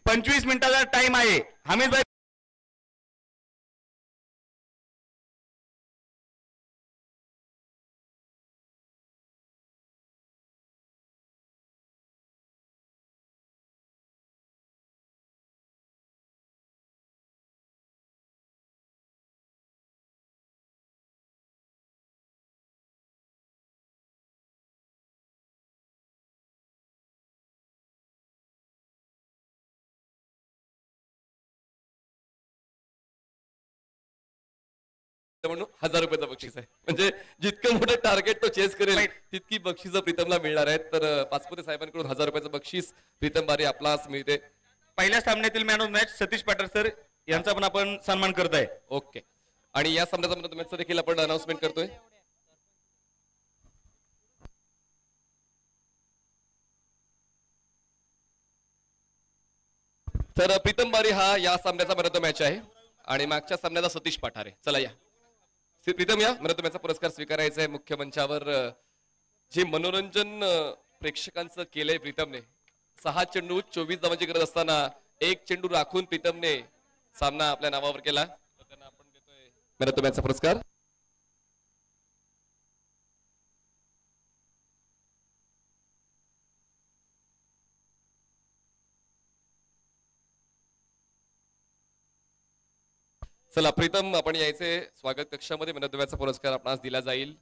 25 मिनिटाचा टाइम आहे. हमीद भाई म्हणून 1000 रुपयाचं बक्षीस आहे. म्हणजे जितकं मोठं टार्गेट तो चेस करेल तितकी बक्षीस प्रीतमला मिळणार आहेत. तर पाचपुते साहेबांकडून 1000 रुपयाचं बक्षीस प्रीतम बारी आपलाच मिळते. पहिल्या सामन्यातील man of match Satish Patil sir यांचा पण आपण सन्मान करताय. ओके. आणि या सामन्याचा मॅन ऑफ मॅचचा देखील आपण अनाउन्समेंट करतोय. तर प्रीतम बारी हा या सामन्याचा मॅन ऑफ द मॅच आहे आणि मागच्या सामन्याचा सतीश पठारे. चला या प्रीतम या मॅन ऑफ द मॅचचा पुरस्कार स्वीकारायचा आहे. मुख्य मंचावर जे मनोरंजन प्रेक्षकांचं केलंय प्रीतमने, 6 चेंडू 24 धावांची गरज असताना 1 चेंडू राखून प्रीतमने सामना आपल्या नावावर केला. त्यांना आपण देतोय मॅन ऑफ द मॅचचा पुरस्कार. चला प्रीतम आपण यायचे स्वागत कक्षामध्ये. मॅन ऑफ द मॅचचा पुरस्कार आपणास दिला जाईल.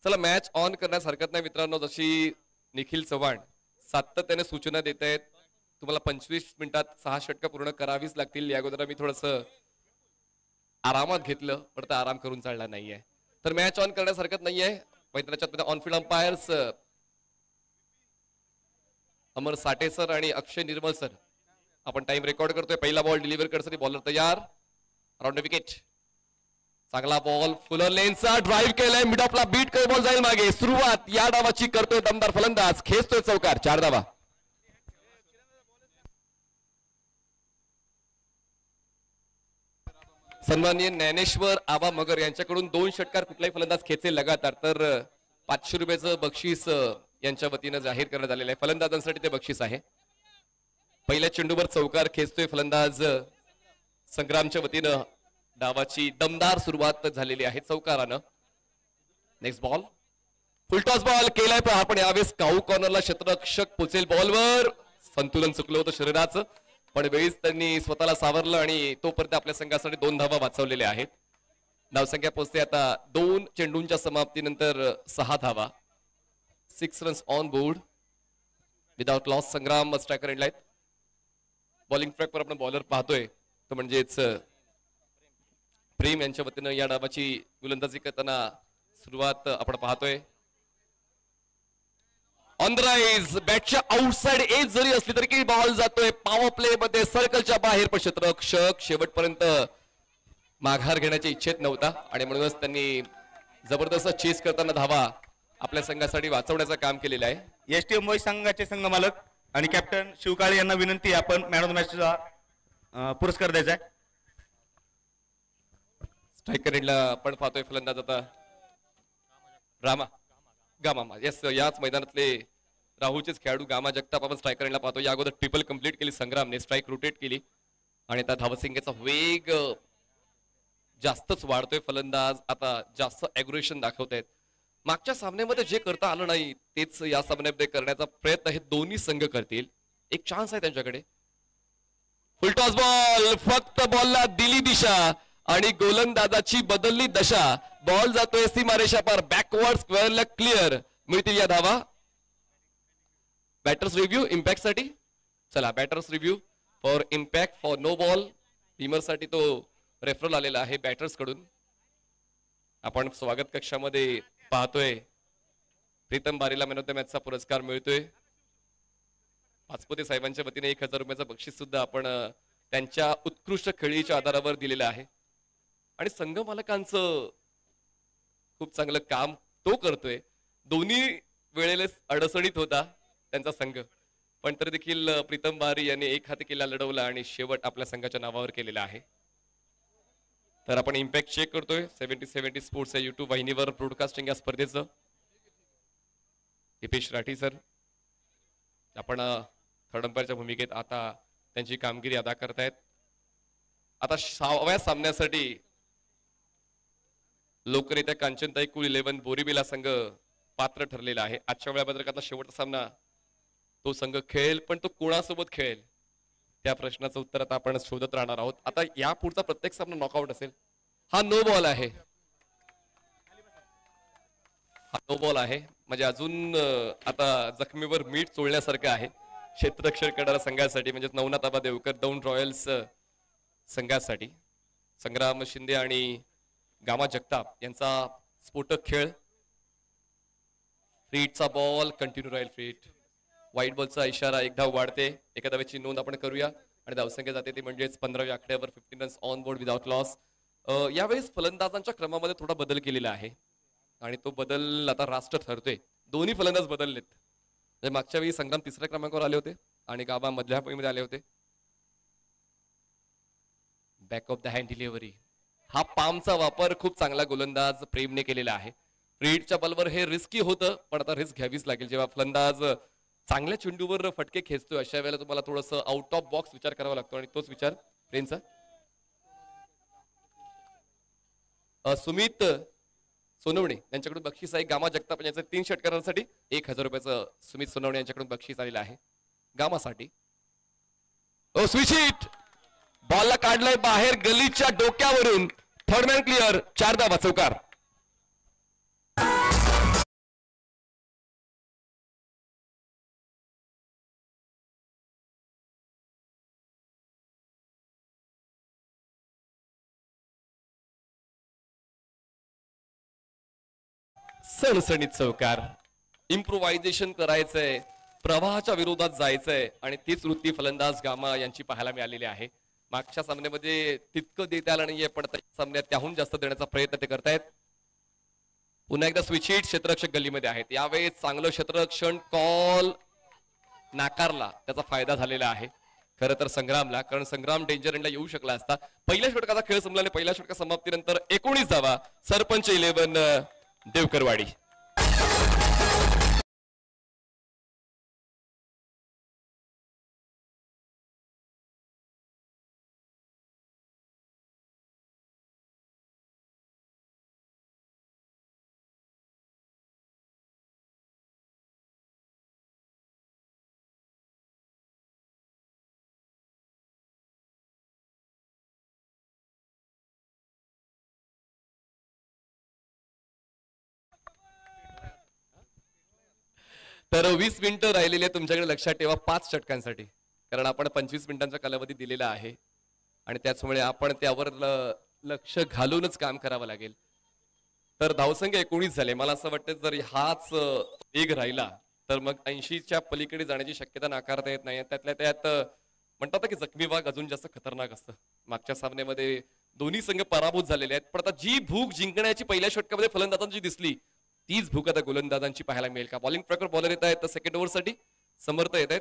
चला मॅच ऑन करण्यास हरकत नाही मित्रांनो. जशी निखिल चव्हाण सातत्याने सूचना देत आहेत, तुम्हाला 25 मिनिटात 6 षटकं पूर्ण करावीच लागतील. या अगोदर मी थोडस आरामात घेतलं पण तर आराम करून चालला नाहीये. तर मॅच ऑन करण्यास हरकत नाहीये. मैदानाच्या on field umpires Amar Sathe sir आणि अक्षय निर्मल सर. आपण टाइम रेकॉर्ड करतोय. पहिला बॉल डिलिव्हर करण्यासाठी बॉलर तयार. Round wicket. चांगला बॉल फुलर लेनचा ड्राईव्ह केलाय. मिड ऑफला बीट करे बॉल जाईल मागे. सुरुवात या डावाची करतोय दमदार फलंदाज. खेचतोय चौकार. 4 धावा. सन्माननीय ज्ञानेश्वर आबा मगर यांच्याकडून 2 षटकार कुठलाही फलंदाज खेचेल लगातार तर 500 रुपयाचं बक्षीस यांच्या वतीनं जाहीर करण्यात आलेलं आहे. फलंदाजांसाठी ते बक्षीस आहे. पहिल्या चेंडूवर चौकार खेचतोय फलंदाज संग्रामच्या वतीनं. डावाची दमदार सुरुवात झालेली आहे चौकारानं. नेक्स्ट बॉल फुलटॉस बॉल केलाय पण यावेळेस काऊ कॉर्नरला क्षेत्ररक्षक पोचेल बॉलवर. संतुलन चुकलं होतं शरीराचं पण वेळीच त्यांनी स्वतःला सावरलं आणि तोपर्यंत आपल्या संघासाठी 2 धावा वाचवलेल्या आहेत. धावसंख्या पोहोचते आता 2 चेंडूंच्या समाप्तीनंतर 6 धावा. 6 runs on board without loss. Sangram striker एंडला आहेत. बॉलिंग ट्रॅकवर आपण बॉलर पाहतोय तो म्हणजेच प्रेम यांच्या वतीनं या डावाची गोलंदाजी करताना सुरुवात आपण पाहतोय. ऑन द राईज बॅटच्या आउटसाइड एज जरी असली तरी बॉल जातोय पॉवर प्ले मध्ये सर्कलच्या बाहेर. पण क्षेत्ररक्षक शेवटपर्यंत माघार घेण्याच्या इच्छेत नव्हता आणि म्हणूनच त्यांनी जबरदस्त चेस करताना धावा आपल्या संघासाठी वाचवण्याचं काम केलेलं आहे. एसटी मुंबई संघाचे संघ मालक आणि कॅप्टन शिवकाळे यांना विनंती आपण मॅन ऑफ द मॅचचा पुरस्कार द्यायचा आहे. स्ट्रायकर एंडला आपण पाहतोय फलंदाज आता रामा गामा. येस याच मैदानातले राहुलचेच खेळाडू गामा जगताप आपण स्ट्रायकर एंडला पाहतो. या अगोदर ट्रिपल कंप्लीट केली संग्रामने. स्ट्राईक रोटेट केली आणि आता धावसंख्येचा वेग जास्तच वाढतोय. फलंदाज आता जास्त अॅग्रेशन दाखवतायत. मागच्या सामन्यामध्ये जे करता आलं नाही तेच या सामन्यामध्ये करण्याचा प्रयत्न हे दोन्ही संघ करतील. एक चान्स आहे त्यांच्याकडे. फुलटॉस बॉल फक्त बॉलला दिली दिशा आणि गोलंदाजाची बदलली दशा. बॉल जातोय सीमारेषा पार. बॅकवर्ड स्क्वेअरला क्लिअर. मिळतील या धावा. बॅटर्स रिव्ह्यू इम्पॅक्ट साठी. चला batters review for impact for no ball. टीमर साठी तो रेफरल आलेला आहे बॅटर्स कडून. आपण स्वागत कक्षामध्ये पाहतोय प्रीतम बारीला मॅन ऑफ द मॅचचा पुरस्कार मिळतोय. पाचपुते साहेबांच्या वतीने 1000 रुपयाचं बक्षीस सुद्धा आपण त्यांच्या उत्कृष्ट खेळीच्या आधारावर दिलेलं आहे. आणि संघ मालकांचं खूप चांगलं काम तो करतोय. दोन्ही वेळेला अडचणीत होता त्यांचा संघ पण तरी देखील प्रीतम बारी यांनी एक हाती किल्ला लढवला आणि शेवट आपल्या संघाच्या नावावर केलेला आहे. तर आपण इम्पॅक्ट चेक करतोय 70-70 स्पोर्ट्स या युट्यूब वाहिनीवर ब्रॉडकास्टिंग या स्पर्धेचं. हिपेश राठी सर आपण थर्ड अंपायरच्या भूमिकेत आता त्यांची कामगिरी अदा करतायत. आता 6व्या सामन्यासाठी लोकनेत्या कांचनताई कुल 11 बोरीबिला संघ पात्र ठरलेला आहे. आजच्या वेळापत्रकातला शेवटचा सामना तो संघ खेळेल, पण तो कोणासोबत खेळेल त्या प्रश्नाचं उत्तर आता आपण शोधत राहणार आहोत. आता या पुढचा प्रत्येक सामना नॉकआउट असेल. हा नो बॉल आहे, हा नो बॉल आहे. म्हणजे अजून आता जखमीवर मीठ चोळण्यासारखं आहे क्षेत्ररक्षण करणाऱ्या संघासाठी, म्हणजे नवनाथ आबा देवकर दौंड रॉयल्स संघासाठी. संग्राम शिंदे आणि गामा जगताप यांचा स्फोटक खेळ. फ्रीटचा बॉल कंटिन्यू राहील. फ्रीट व्हाईट बॉलचा इशारा, एक धाव वाढते. एका धावेची नोंद आपण करूया आणि धावसंख्या जाते ती म्हणजेच 15व्या आकड्यावर 15 runs on board without loss. यावेळेस फलंदाजांच्या क्रमामध्ये थोडा बदल केलेला आहे आणि तो बदल आता राष्ट्र ठरतोय. दोन्ही फलंदाज बदललेत. मागच्या वेळी संग्राम 3ऱ्या क्रमांकावर आले होते आणि गाबा मधल्या फळीमध्ये आले होते. Back of the hand delivery, हा पामचा वापर खूप चांगला गोलंदाज प्रेमने केलेला आहे. फ्रीडच्या बॉलवर हे रिस्की होतं, पण आता रिस्क घ्यावीच लागेल. जेव्हा फलंदाज चांगल्या चेंडूवर फटके खेचतोय अशा वेळेला तुम्हाला थोडंसं आउट ऑफ बॉक्स विचार करावा लागतो आणि तोच विचार प्रेमचा. सुमित सोनवणे यांच्याकडून बक्षीस आहे. गामा जगताप यांचं 3 षटकारांसाठी 1000 रुपयाचं सुमित सोनवणे यांच्याकडून बक्षीस आलेलं आहे गामासाठी. स्विच हिट, बॉलला काढलाय बाहेर गलीच्या डोक्यावरून. थर्ड मॅन क्लिअर, 4 धावा चौकार. सणसणीत चौकार. इम्प्रोव्हायझेशन करायचंय, प्रवाहाच्या विरोधात जायचंय आणि तीच वृत्ती फलंदाज गामा यांची पाहायला मिळालेली आहे. मागच्या सामन्यामध्ये तितकं देता आलं नाहीये, पण सामन्यात त्याहून जास्त देण्याचा प्रयत्न ते करतायत. पुन्हा एकदा स्विच हिट, क्षेत्ररक्षक गल्लीमध्ये आहेत. यावेळेस चांगलं क्षेत्ररक्षण कॉल नाकारला, त्याचा फायदा झालेला आहे खरं तर संग्रामला, कारण संग्राम डेंजर एंडला येऊ शकला असता. पहिल्या षटकाचा खेळ संपला आणि पहिल्या षटका समाप्तीनंतर 19 धावा. सरपंच 11 देवकरवाडी. तर 20 मिनिटं राहिलेली आहे तुमच्याकडे. लक्षात ठेवा 5 षटकांसाठी, कारण आपण 25 मिनिटांचा कालावधी दिलेला आहे आणि त्याचमुळे आपण त्यावर लक्ष घालूनच काम करावं लागेल. तर धावसंख्या 19 झाले. मला असं वाटतं जर हाच वेग राहिला तर मग 80च्या पलीकडे जाण्याची शक्यता नाकारता येत नाही. त्यातल्या त्यात म्हणतात की जखमी भाग अजून जास्त खतरनाक असतं. मागच्या सामन्यामध्ये दोन्ही संघ पराभूत झालेले आहेत, पण आता जी भूक जिंकण्याची पहिल्या षटकामध्ये फलंदाजांची दिसली तीच भूक आता गोलंदाजांची पाहायला मिळेल का. बॉलिंग प्रकार बॉलर येत आहेत, सेकंड ओव्हरसाठी समर्थ येत आहेत.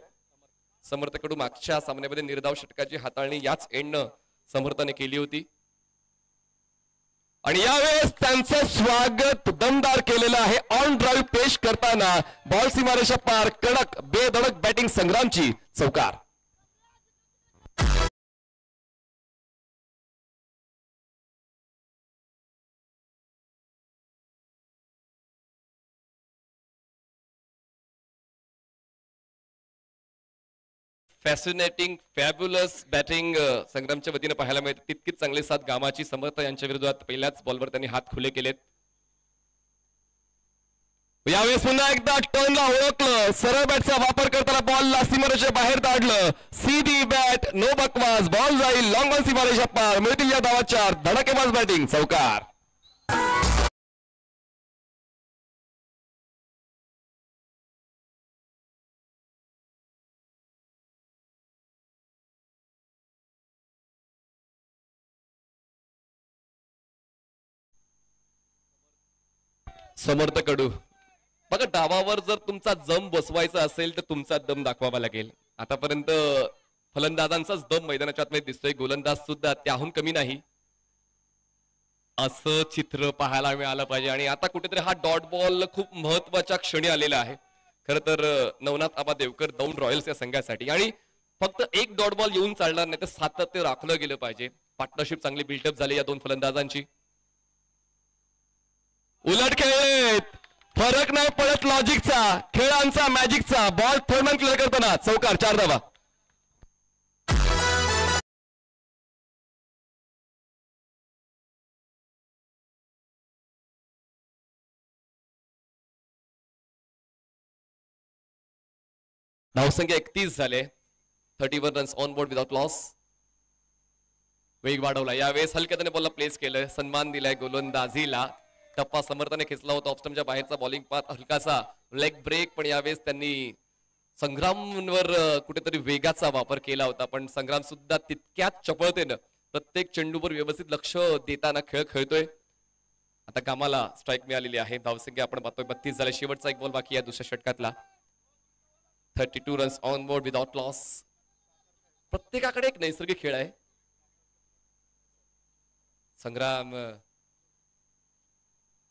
समर्थकडून मागच्या सामन्यामध्ये निर्धाव षटकाची हाताळणी याच एंडनं समर्थाने केली होती आणि यावेळेस त्यांचं स्वागत दमदार केलेलं आहे. ऑन ड्राईव्ह पेश करताना बॉल सीमारेषा पार, कडक बेधडक बॅटिंग संग्रामची चौकार. फॅसिनेटिंग फॅब्युलस बॅटिंग संग्रामच्या वतीने पाहायला मिळते. तितकीच चांगली साथ गामाची. समर्थ यांच्या विरोधात पहिल्याच बॉलवर त्यांनी हात खुले केलेत. यावेळेस पुन्हा एकदा टर्नला ओळखलं, सरळ बॅटचा वापर करताना बॉलला सीमारेषेच्या बाहेर धाडलं. सीधी बॅट, नो बकवास, बॉल जाईल लॉंग ऑन सीमारेषा पार. मिळतील या धावा 4. धडाकेबाज बॅटिंग चौकार. समर्थ कडू बघा, डावावर जर तुमचा जम बसवायचा असेल तर तुमचा दम दाखवावा लागेल. आतापर्यंत फलंदाजांचाच दम मैदानाच्या आतमध्ये दिसतोय, गोलंदाज सुद्धा त्याहून कमी नाही असं चित्र पाहायला मिळालं पाहिजे. आणि आता कुठेतरी हा डॉट बॉल खूप महत्वाच्या क्षणी आलेला आहे खरं तर नवनाथ आबा देवकर दौंड रॉयल्स या संघासाठी. आणि फक्त एक डॉट बॉल येऊन चालणार नाही, तर सातत्य राखलं गेलं पाहिजे. पार्टनरशिप चांगली बिल्डअप झाली या दोन फलंदाजांची. उलट खेळत फरक नाही पडत लॉजिकचा, खेळांचा, मॅजिकचा. बॉल थर्ड मॅन क्लिअर करताना चौकार, 4 धावा. धावसंख्या 31 झाले. 31 runs on board without loss. वेग वाढवला, यावेळेस हलक्याने बॉलला प्लेस केलं, सन्मान दिलाय गोलंदाजीला. टप्पा समर्थाने खेचला होता, ऑफस्टमच्या बाहेरचा बॉलिंग पाथ, हलकासा लेग ब्रेक. पण यावेळेस त्यांनी संग्रामवर कुठेतरी वेगाचा वापर केला होता, पण संग्राम सुद्धा तितक्याच चपळतेनं प्रत्येक चेंडूवर व्यवस्थित लक्ष देताना खेळ खेळतोय. आता कामाला स्ट्राईक मिळालेली आहे. धावसंख्या आपण पाहतोय 32 झाले. शेवटचा एक बॉल बाकी आहे दुसऱ्या षटकातला. 32 runs on board without loss. प्रत्येकाकडे एक नैसर्गिक खेळ आहे. संग्राम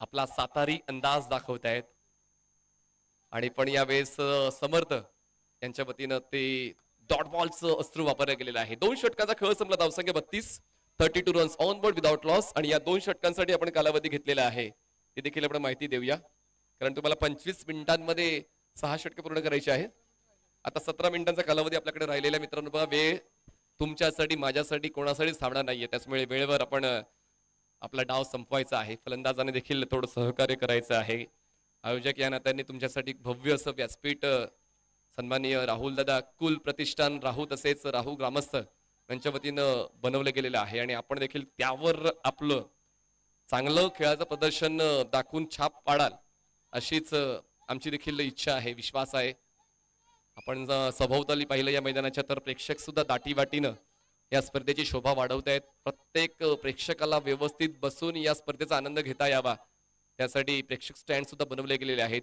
आपला सातारी अंदाज दाखवतायत आणि पण यावेळेस समर्थ यांच्या वतीनं ते डॉट बॉलचं अस्त्र वापरलं गेलेलं आहे. 2 षटकाचा खेळ संपला. धावसंख्या 32. 32 runs on board without loss. आणि या 2 षटकांसाठी आपण कालावधी घेतलेला आहे, ते देखील आपण माहिती देऊया, कारण तुम्हाला 25 मिनिटांमध्ये 6 षटके पूर्ण करायची आहेत. आता 17 मिनिटांचा कालावधी आपल्याकडे राहिलेला मित्रांनो. बघा, वेळ तुमच्यासाठी, माझ्यासाठी, कोणासाठी थांबणार नाहीये, त्यामुळे वेळेवर आपण आपला डाव संपवायचा आहे. फलंदाजाने देखील थोडं सहकार्य करायचं आहे. आयोजक या नात्याने तुमच्यासाठी भव्य असं व्यासपीठ सन्माननीय राहुल दादा कुल प्रतिष्ठान राहू तसेच राहू ग्रामस्थ यांच्या वतीनं बनवलं गेलेलं आहे आणि आपण देखील त्यावर आपलं चांगलं खेळाचं प्रदर्शन दाखवून छाप पाडाल अशीच आमची देखील इच्छा आहे, विश्वास आहे. आपण सभोवताली पाहिलं या मैदानाच्या, तर प्रेक्षक सुद्धा दाटीवाटीनं या स्पर्धेची शोभा वाढवत आहेत. प्रत्येक प्रेक्षकाला व्यवस्थित बसून या स्पर्धेचा आनंद घेता यावा त्यासाठी प्रेक्षक स्टँड सुद्धा बनवले गेलेले आहेत.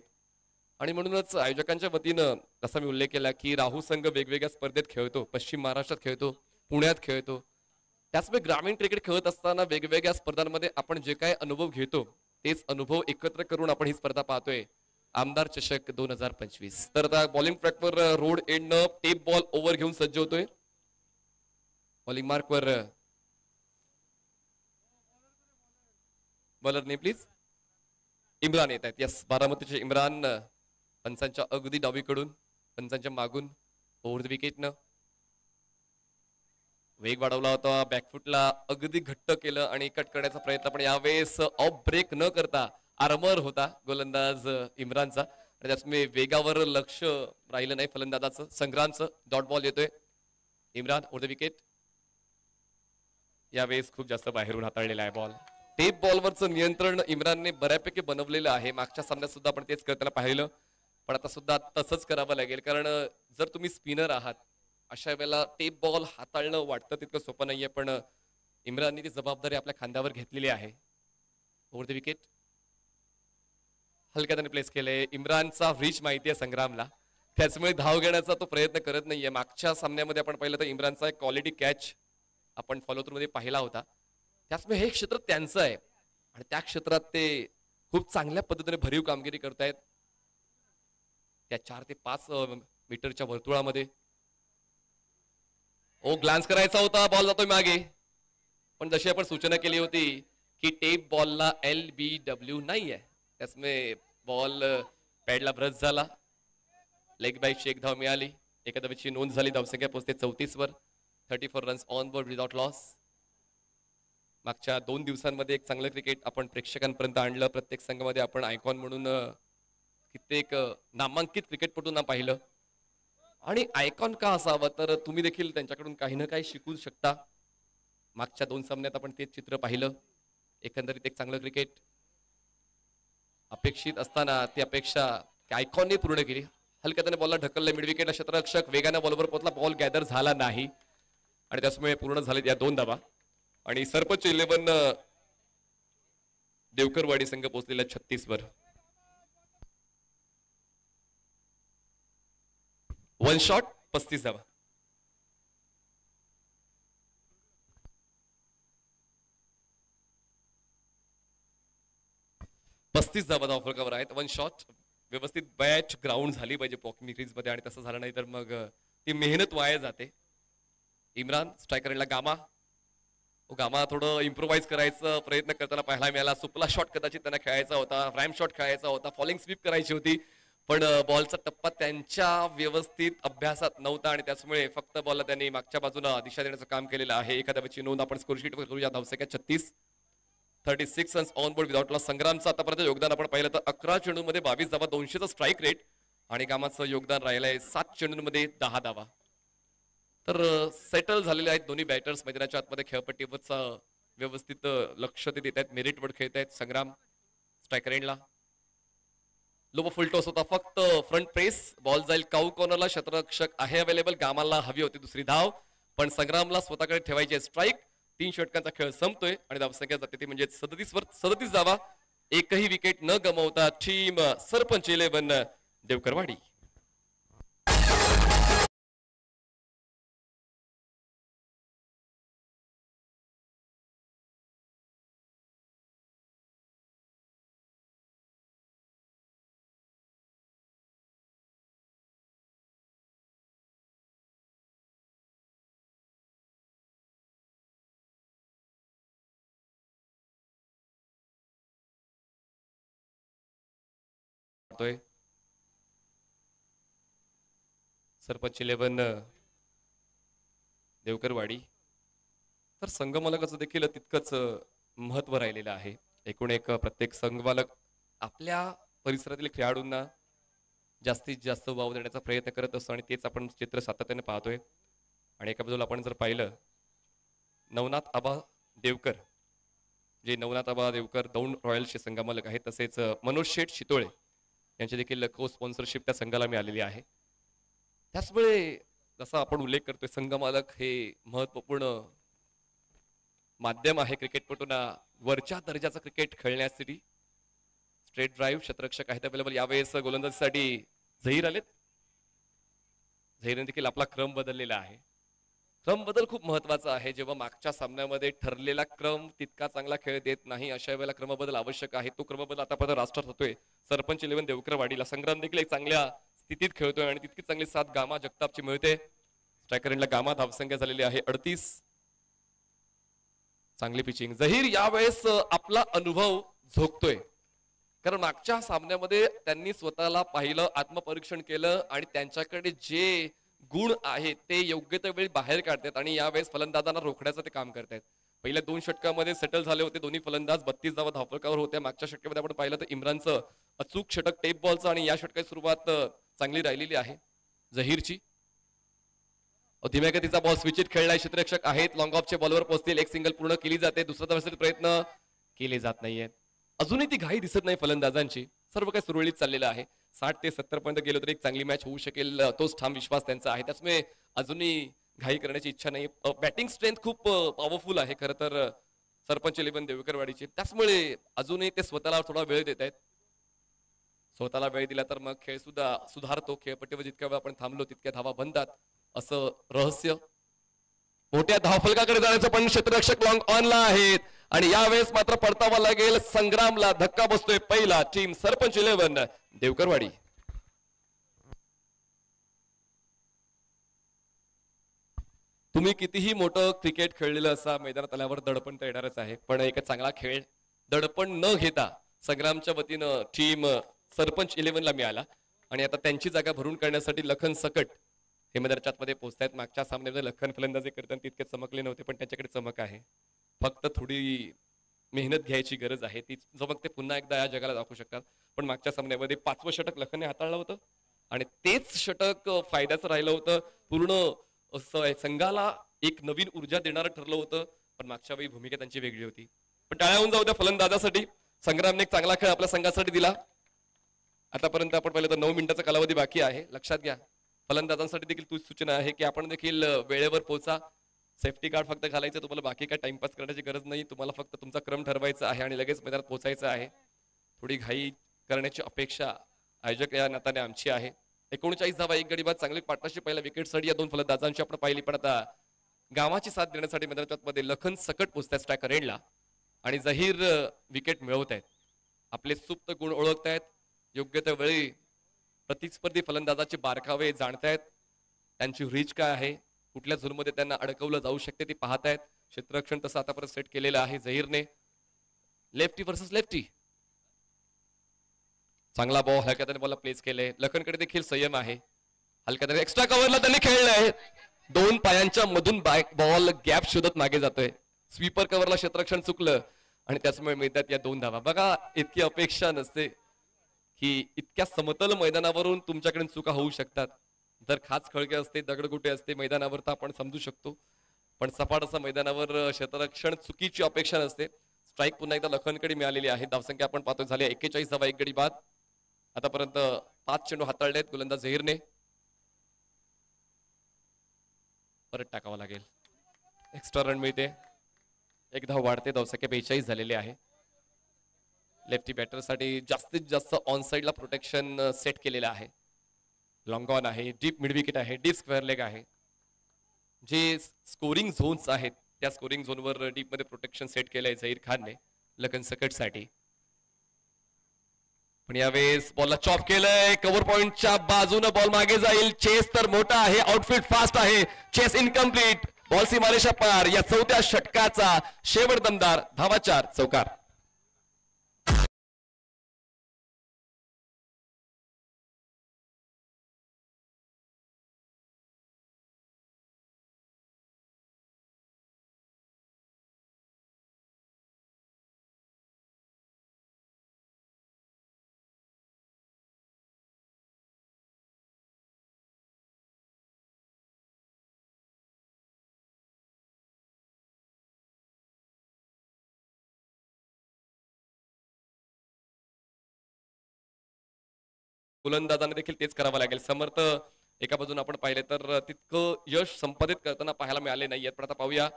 आणि म्हणूनच आयोजकांच्या वतीनं जसा मी उल्लेख केला की राहू संघ वेगवेगळ्या स्पर्धेत खेळतो, पश्चिम महाराष्ट्रात खेळतो, पुण्यात खेळतो. त्याचमुळे ग्रामीण क्रिकेट खेळत असताना वेगवेगळ्या स्पर्धांमध्ये आपण जे काय अनुभव घेतो तेच अनुभव एकत्र करून आपण ही स्पर्धा पाहतोय. आमदार चषक 2025. तर आता बॉलिंग ट्रॅकवर road end tape ball over घेऊन सज्ज होतोय. बॉलिंग मार्कवर बॉलर ने प्लीज इम्रान येत आहेत. यस, बारामतीचे इम्रान पंचांच्या अगदी डावीकडून, पंचांच्या मागून ओव्हर द विकेटनं वेग वाढवला होता. बॅकफुटला अगदी घट्ट केलं आणि कट करण्याचा प्रयत्न, पण यावेळेस ऑफ ब्रेक न करता आर्मर होता गोलंदाज इम्रानचा आणि त्यामुळे वेगावर लक्ष राहिलं नाही फलंदाजाचं. संग्रामचं डॉट बॉल येतोय. Imran over the wicket. यावेळेस खूप जास्त बाहेरून हाताळलेला आहे बॉल. टेप बॉलवरचं नियंत्रण इम्रानने बऱ्यापैकी बनवलेलं आहे. मागच्या सामन्यात सुद्धा आपण तेच करताना पाहिलं, पण आता सुद्धा तसंच करावं लागेल, कारण जर तुम्ही स्पिनर आहात अशा वेळेला टेप बॉल हाताळणं वाटतं तितकं सोपं नाहीये, पण इम्रानने ती जबाबदारी आपल्या खांद्यावर घेतलेली आहे. Over the wicket. हलक्या त्याने प्लेस केले. इम्रानचा रीच माहिती आहे संग्रामला, त्याचमुळे धाव घेण्याचा तो प्रयत्न करत नाहीये. मागच्या सामन्यामध्ये आपण पाहिलं तर इम्रानचा एक क्वालिटी कॅच आपण फॉलो थ्रू मध्ये पाहिला होता. त्याचमुळे हे क्षेत्र त्यांचं आहे आणि त्या क्षेत्रात ते खूप चांगल्या पद्धतीने भरीव कामगिरी करतायत. त्या 4 ते 5 मीटरच्या वर्तुळामध्ये ग्लान्स करायचा होता, बॉल जातोय मागे, पण जशी आपण सूचना केली होती की टेप बॉलला LBW नाही आहे, त्याचमुळे बॉल पॅडला ब्रश झाला. लेग बाईची एक धाव मिळाली. एका धावेची नोंद झाली. धावसंख्या पोहोचते 34 वर. 34 runs on board without loss. मागच्या 2 दिवसांमध्ये एक चांगलं क्रिकेट आपण प्रेक्षकांपर्यंत आणलं. प्रत्येक संघामध्ये आपण आयकॉन म्हणून कित्येक नामांकित क्रिकेटपटूंना पाहिलं आणि आयकॉन का असावं, तर तुम्ही देखील त्यांच्याकडून काही ना काही शिकू शकता. मागच्या 2 सामन्यात आपण तेच चित्र पाहिलं. एकंदरीत एक चांगलं क्रिकेट अपेक्षित असताना ती अपेक्षा आयकॉनने पूर्ण केली. हलक्या त्याने बॉलला ढकललं मिड विकेटला. क्षेत्ररक्षक वेगाने बॉलवर पोहोचला, बॉल गॅदर झाला नाही आणि त्यामुळे पूर्ण झाले या 2 धावा. आणि सरपंच 11 देवकरवाडी संघ पोहोचलेला 36 वर. 1 शॉट 35 धावा. धावा आहेत. 1 शॉट. व्यवस्थित बॅच ग्राउंड झाली पाहिजे पॉकिंग क्रीज मध्ये आणि तसं झालं नाही तर मग ती मेहनत वाया जाते. इम्रान स्ट्रायकरला गामा थोडं इम्प्रोव्हाइज करायचा प्रयत्न करताना पाहायला मिळाला. सुपला शॉट कदाचित त्यांना खेळायचा होता, रॅम शॉट खेळायचा होता, फॉलिंग स्वीप करायची होती, पण बॉलचा टप्पा त्यांच्या व्यवस्थित अभ्यासात नव्हता आणि त्यामुळे फक्त बॉलला त्यांनी मागच्या बाजूला दिशा देण्याचं काम केलेलं आहे. एखाद्या वेळची नोंद आपण स्कोरशीटवर करूया. धावसंख्या 36, 36 runs on board without loss. संग्रामचं आतापर्यंत योगदान आपण पाहिलं तर 11 चेंडूंमध्ये 22 धावा, 200चा स्ट्राईक रेट आणि गामाचं योगदान राहिलंय 7 चेंडूंमध्ये 10 धावा. तर सेटल झालेले आहेत दोन्ही बॅटर्स. मैदानाच्या आतमध्ये खेळपट्टीवरचा व्यवस्थित लक्ष ते देत आहेत. मेरिटवर खेळत आहेत. संग्राम स्ट्रायकर एंडला लो फुल टॉस होता, फक्त फ्रंट प्रेस. बॉल जाईल काऊ कॉर्नरला. क्षेत्ररक्षक आहे अवेलेबल. गामाला हवी होती दुसरी धाव, पण संग्रामला स्वतःकडे ठेवायची स्ट्राईक. 3 षटकांचा खेळ संपतोय आणि धावसंख्या जाते ती म्हणजे 37 धावा. एकही विकेट न गमावता टीम सरपंच 11 देवकरवाडी. सरपंच 11 देवकरवाडी. तर संघमालकाचं देखील तितकंच महत्व राहिलेलं आहे. एकूण एक प्रत्येक संघमालक आपल्या परिसरातील खेळाडूंना जास्तीत जास्त वाव देण्याचा प्रयत्न करत असतो आणि तेच आपण चित्र सातत्याने पाहतोय. आणि एका बाजूला आपण जर पाहिलं नवनाथ आबा देवकर, जे नवनाथ आबा देवकर दौंड रॉयल्सचे संघमालक आहेत, तसेच मनोज शेठ शितोळे यांची देखील को स्पॉन्सरशिप त्या संघाला मिळालेली आहे. त्याचमुळे जसा आपण उल्लेख करतोय संघमालक हे महत्वपूर्ण माध्यम आहे क्रिकेटपटूंना वरच्या दर्जाचं क्रिकेट खेळण्यासाठी. स्ट्रेट ड्राईव्ह क्षेत्ररक्षक आहेत अवेलेबल. यावेळेस गोलंदाजीसाठी झहीर आलेत. झहीरने देखील आपला क्रम बदललेला आहे. क्रम बदल खूप महत्वाचा आहे. जेव्हा मागच्या सामन्यामध्ये ठरलेला क्रम तितका चांगला खेळ देत नाही, अशा वेळेला क्रमबदल आवश्यक आहे. तो क्रमबदल आतापर्यंत राष्ट्रात होतोय. सरपंच 11 देवकरवाडीला. संग्राम देखील एक चांगल्या स्थितीत खेळतोय आणि तितकी चांगली साथ गामा जगतापची मिळते. स्ट्रायकर एंडला गामा. धावसंख्या झालेली आहे 38. चांगली पिचिंग. झहीर यावेळेस आपला अनुभव झोकतोय, कारण मागच्या सामन्यामध्ये त्यांनी स्वतःला पाहिलं, आत्मपरीक्षण केलं आणि त्यांच्याकडे जे गुण आहेत ते योग्य त्या वेळी बाहेर काढतात आणि यावेळेस फलंदाजांना रोखण्याचं ते काम करतात. पहिल्या 2 षटकामध्ये सेटल झाले होते दोन्ही फलंदाज. 32 धावा धावफलकावर होत्या. मागच्या षटकामध्ये आपण पाहिलं तर इम्रानचं अचूक षटक टेप बॉलचं आणि या षटकाची सुरुवात चांगली राहिलेली आहे झहीरची. धीम्या गतीचा बॉल स्विचित खेळलाय. क्षेत्ररक्षक आहेत. लॉंग ऑफच्या बॉलवर पोहोचतील. एक सिंगल पूर्ण केली जाते. दुसरा धावासाठी प्रयत्न केले जात नाहीयेत. अजूनही ती घाई दिसत नाही फलंदाजांची. सर्व काही सुरळीत चाललेलं आहे. 60 ते 70 पर्यंत गेलो तर एक चांगली मॅच होऊ शकेल, तोच ठाम विश्वास त्यांचा आहे. त्यामुळे अजूनही घाई करण्याची इच्छा नाही. बॅटिंग स्ट्रेंथ खूप पॉवरफुल आहे खरं तर सरपंच 11 देवकरवाडीची. त्याचमुळे अजूनही ते स्वतःला थोडा वेळ देत आहेत. स्वतःला वेळ दिला तर मग खेळ सुद्धा सुधारतो. खेळपट्टीवर जितक्या वेळ आपण थांबलो तितक्या धावा बनतात असं रहस्य. मोठ्या धावफलकाकडे जाण्याचं पण क्षेत्ररक्षक लॉंग ऑनला आहेत आणि यावेळेस मात्र परतावा लागेल संग्रामला. धक्का बसतोय पहिला. टीम सरपंच 11 देवकरवाडी. तुम्ही कितीही मोठं क्रिकेट खेळलेलं असा मैदानात आल्यावर दडपण तर येणारच आहे, पण एक चांगला खेळ दडपण न घेता संग्रामच्या वतीनं टीम सरपंच 11 ला मिळाला आणि आता त्यांची जागा भरून काढण्यासाठी लखन सकट हे मैदानाच्या आतमध्ये पोहोचतायत. मागच्या सामन्यामध्ये लखन फलंदाजी करताना तितके चमकले नव्हते, पण त्याच्याकडे चमक आहे. फक्त थोडी मेहनत घ्यायची गरज आहे. ती चमक ते पुन्हा एकदा या जगाला दाखवू शकतात. पण मागच्या सामन्यामध्ये 5वं षटक लखनने हाताळलं होतं आणि तेच षटक फायद्याचं राहिलं होतं. पूर्ण संघाला एक नवीन ऊर्जा देणारं ठरलं होतं, पण मागच्या वेळी भूमिका त्यांची वेगळी होती. पण टाळ्या होऊन जाऊ द्या फलंदाजासाठी. संग्रामने एक चांगला खेळ आपल्या संघासाठी दिला. आतापर्यंत आपण पाहिलं तर 9 मिनिटाचा कालावधी बाकी आहे. लक्षात घ्या फलंदाजांसाठी देखील तूच सूचना आहे की आपण देखील वेळेवर पोहोचा. सेफ्टी कार्ड फक्त घालायचं, तुम्हाला बाकी काय टाइमपास करण्याची गरज नाही. तुम्हाला फक्त तुमचा क्रम ठरवायचा आहे आणि लगेच मैदानात पोहोचायचं आहे. थोडी घाई करण्याची अपेक्षा आयोजक या नात्याने आमची आहे. 39 धावा, 1 गडी बाद, चांगली पार्टनरशिप. पहिला विकेट साठी या 2 फलंदाजांची आपण पाहिली, पण आता गावाची साथ देण्यासाठी मैदानाच्या लखन सकट पोहोचतात स्ट्रायकर एंडला आणि झहीर विकेट मिळवत आहेत. आपले सुप्त गुण ओळखतायत. योग्य त्या वेळी प्रतिस्पर्धी फलंदाजाचे बारकावे जाणतायत. त्यांची रीच काय आहे, कुठल्या झोनमध्ये त्यांना अडकवलं जाऊ शकते ते पाहतायत. क्षेत्ररक्षण तसं आतापर्यंत सेट केलेलं आहे झहीरने. Lefty versus lefty. चांगला बॉल हलक्या त्याने बॉलला प्लेस केलंय. लखनकडे देखील संयम आहे. हलक्या त्याने एक्स्ट्रा कव्हरला त्यांनी खेळलंय. 2 पायांच्या मधून बॉल गॅप शोधत मागे जातोय. स्वीपर कव्हरला क्षेत्ररक्षण चुकलं आणि त्याचमुळे मिळतात या 2 धावा. बघा इतकी अपेक्षा नसते की इतक्या समतल मैदानावरून तुमच्याकडे चुका होऊ शकतात. जर खास खळगे असते, दगडगोटे असते मैदानावर तर आपण समजू शकतो, पण सपाट असं मैदानावर क्षेत्ररक्षण चुकीची अपेक्षा नसते. स्ट्राईक पुन्हा एकदा लखनकडे मिळालेली आहे. धावसंख्या आपण पाहतो झाली 41 धावा, 1 गडी बाद. आतापर्यंत 5 चेंडू हाताळलेत गोलंदाज झहीरने. परत टाकावं लागेल. एक्स्ट्रा रन मिळते. 1 धाव वाढते. धावसंख्या 42 झालेली आहे. लेफ्टी बॅटरसाठी जास्तीत जास्त ऑन साइडला प्रोटेक्शन सेट केलेलं आहे. लॉंग ऑन आहे, डीप मिड विकेट आहे, डीप स्क्वेअर लेग आहे. जे स्कोरिंग झोन्स आहेत त्या स्कोरिंग झोनवर डीप मध्ये प्रोटेक्शन सेट केलंय झहीर खानने लखन सकटसाठी. पण यावेळेस बॉलला चॉप केलंय. कव्हर पॉइंटच्या बाजूने बॉल मागे जाईल. चेस तर मोठा आहे, आउटफील्ड फास्ट आहे. Chase incomplete. बॉल सीमारेषा पार. या 4थ्या षटकाचा शेवट दमदार धावा 4 चौकार. गोलंदाजाने देखील तेच करावं लागेल. समर्थ एका बाजूने आपण पाहिले तर तितकं यश संपादित करताना पाहायला मिळाले नाहीयेत. पण आता पाहूया